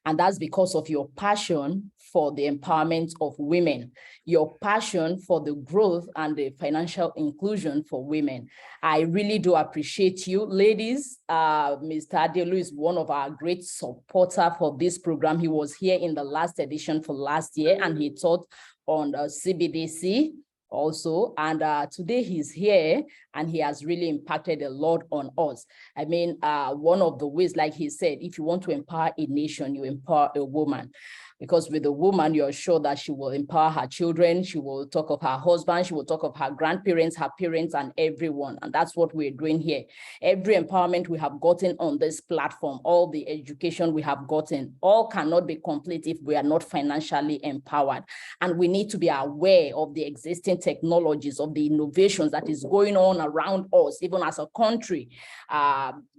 And that's because of your passion for the empowerment of women, your passion for the growth and the financial inclusion for women. I really do appreciate you. Ladies, Mr. Adeolu is one of our great supporters for this program. He was here in the last edition for last year, and he taught on CBDC also. And today he's here, and he has really impacted a lot on us. I mean, one of the ways, like he said, if you want to empower a nation, you empower a woman. Because with a woman, you're sure that she will empower her children, she will talk of her husband, she will talk of her grandparents, her parents, and everyone. And that's what we're doing here. Every empowerment we have gotten on this platform, all the education we have gotten, all cannot be complete if we are not financially empowered. And we need to be aware of the existing technologies, of the innovations that is going on around us, even as a country.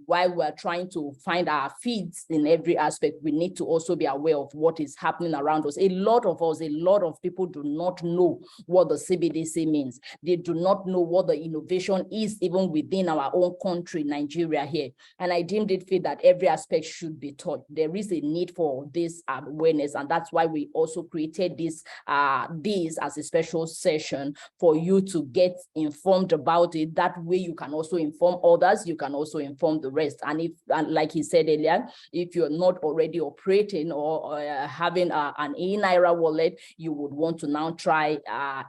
While we're trying to find our feet in every aspect, we need to also be aware of what is happening around us. A lot of people do not know what the CBDC means. They do not know what the innovation is, even within our own country, Nigeria here. And I deemed it fit that every aspect should be taught. There is a need for this awareness, and that's why we also created this as a special session for you to get informed about it. That way you can also inform others, you can also inform the rest. And if, like he said earlier, if you're not already operating or having an e-Naira wallet, you would want to now try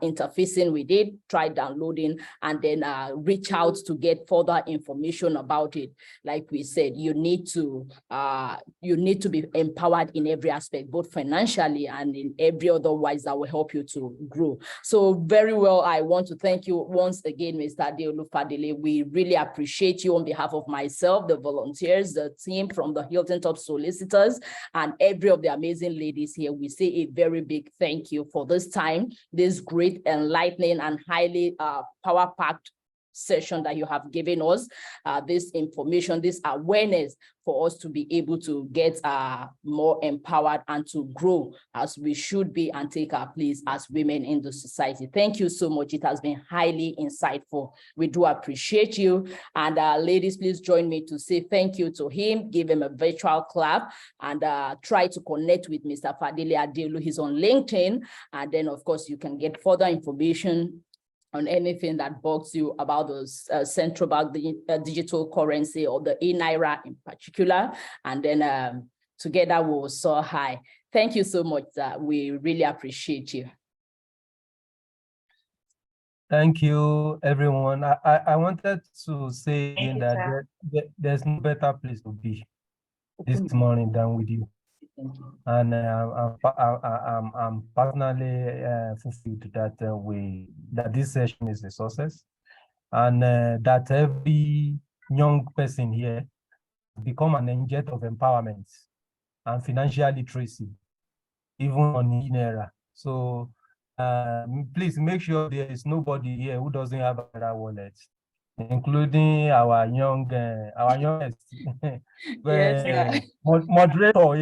interfacing with it, try downloading, and then reach out to get further information about it. Like we said, you need to be empowered in every aspect, both financially and in every other wise that will help you to grow. So very well, I want to thank you once again, Mr. Adeolu. We really appreciate you on behalf of myself, the volunteers, the team from the Hilton Top Solicitors, and every of the amazing ladies here. We say a very big thank you for this time, this great, enlightening, and highly power-packed session that you have given us, this information, this awareness for us to be able to get more empowered and to grow as we should be and take our place as women in the society. Thank you so much. It has been highly insightful. We do appreciate you. And ladies, please join me to say thank you to him, give him a virtual clap, and try to connect with Mr. Fadile Adeolu. He's on LinkedIn. And then, of course, you can get further information on anything that bugs you about the central bank, the digital currency, or the e-Naira in particular. And then together we will soar high. Thank you so much. We really appreciate you. Thank you, everyone. I wanted to say again that there's no better place to be this morning than with you. And I'm personally fulfilled that this session is a success, and that every young person here become an agent of empowerment and financial literacy, even on e-Naira. So please make sure there is nobody here who doesn't have a wallet, including our youngest Yes, moderator.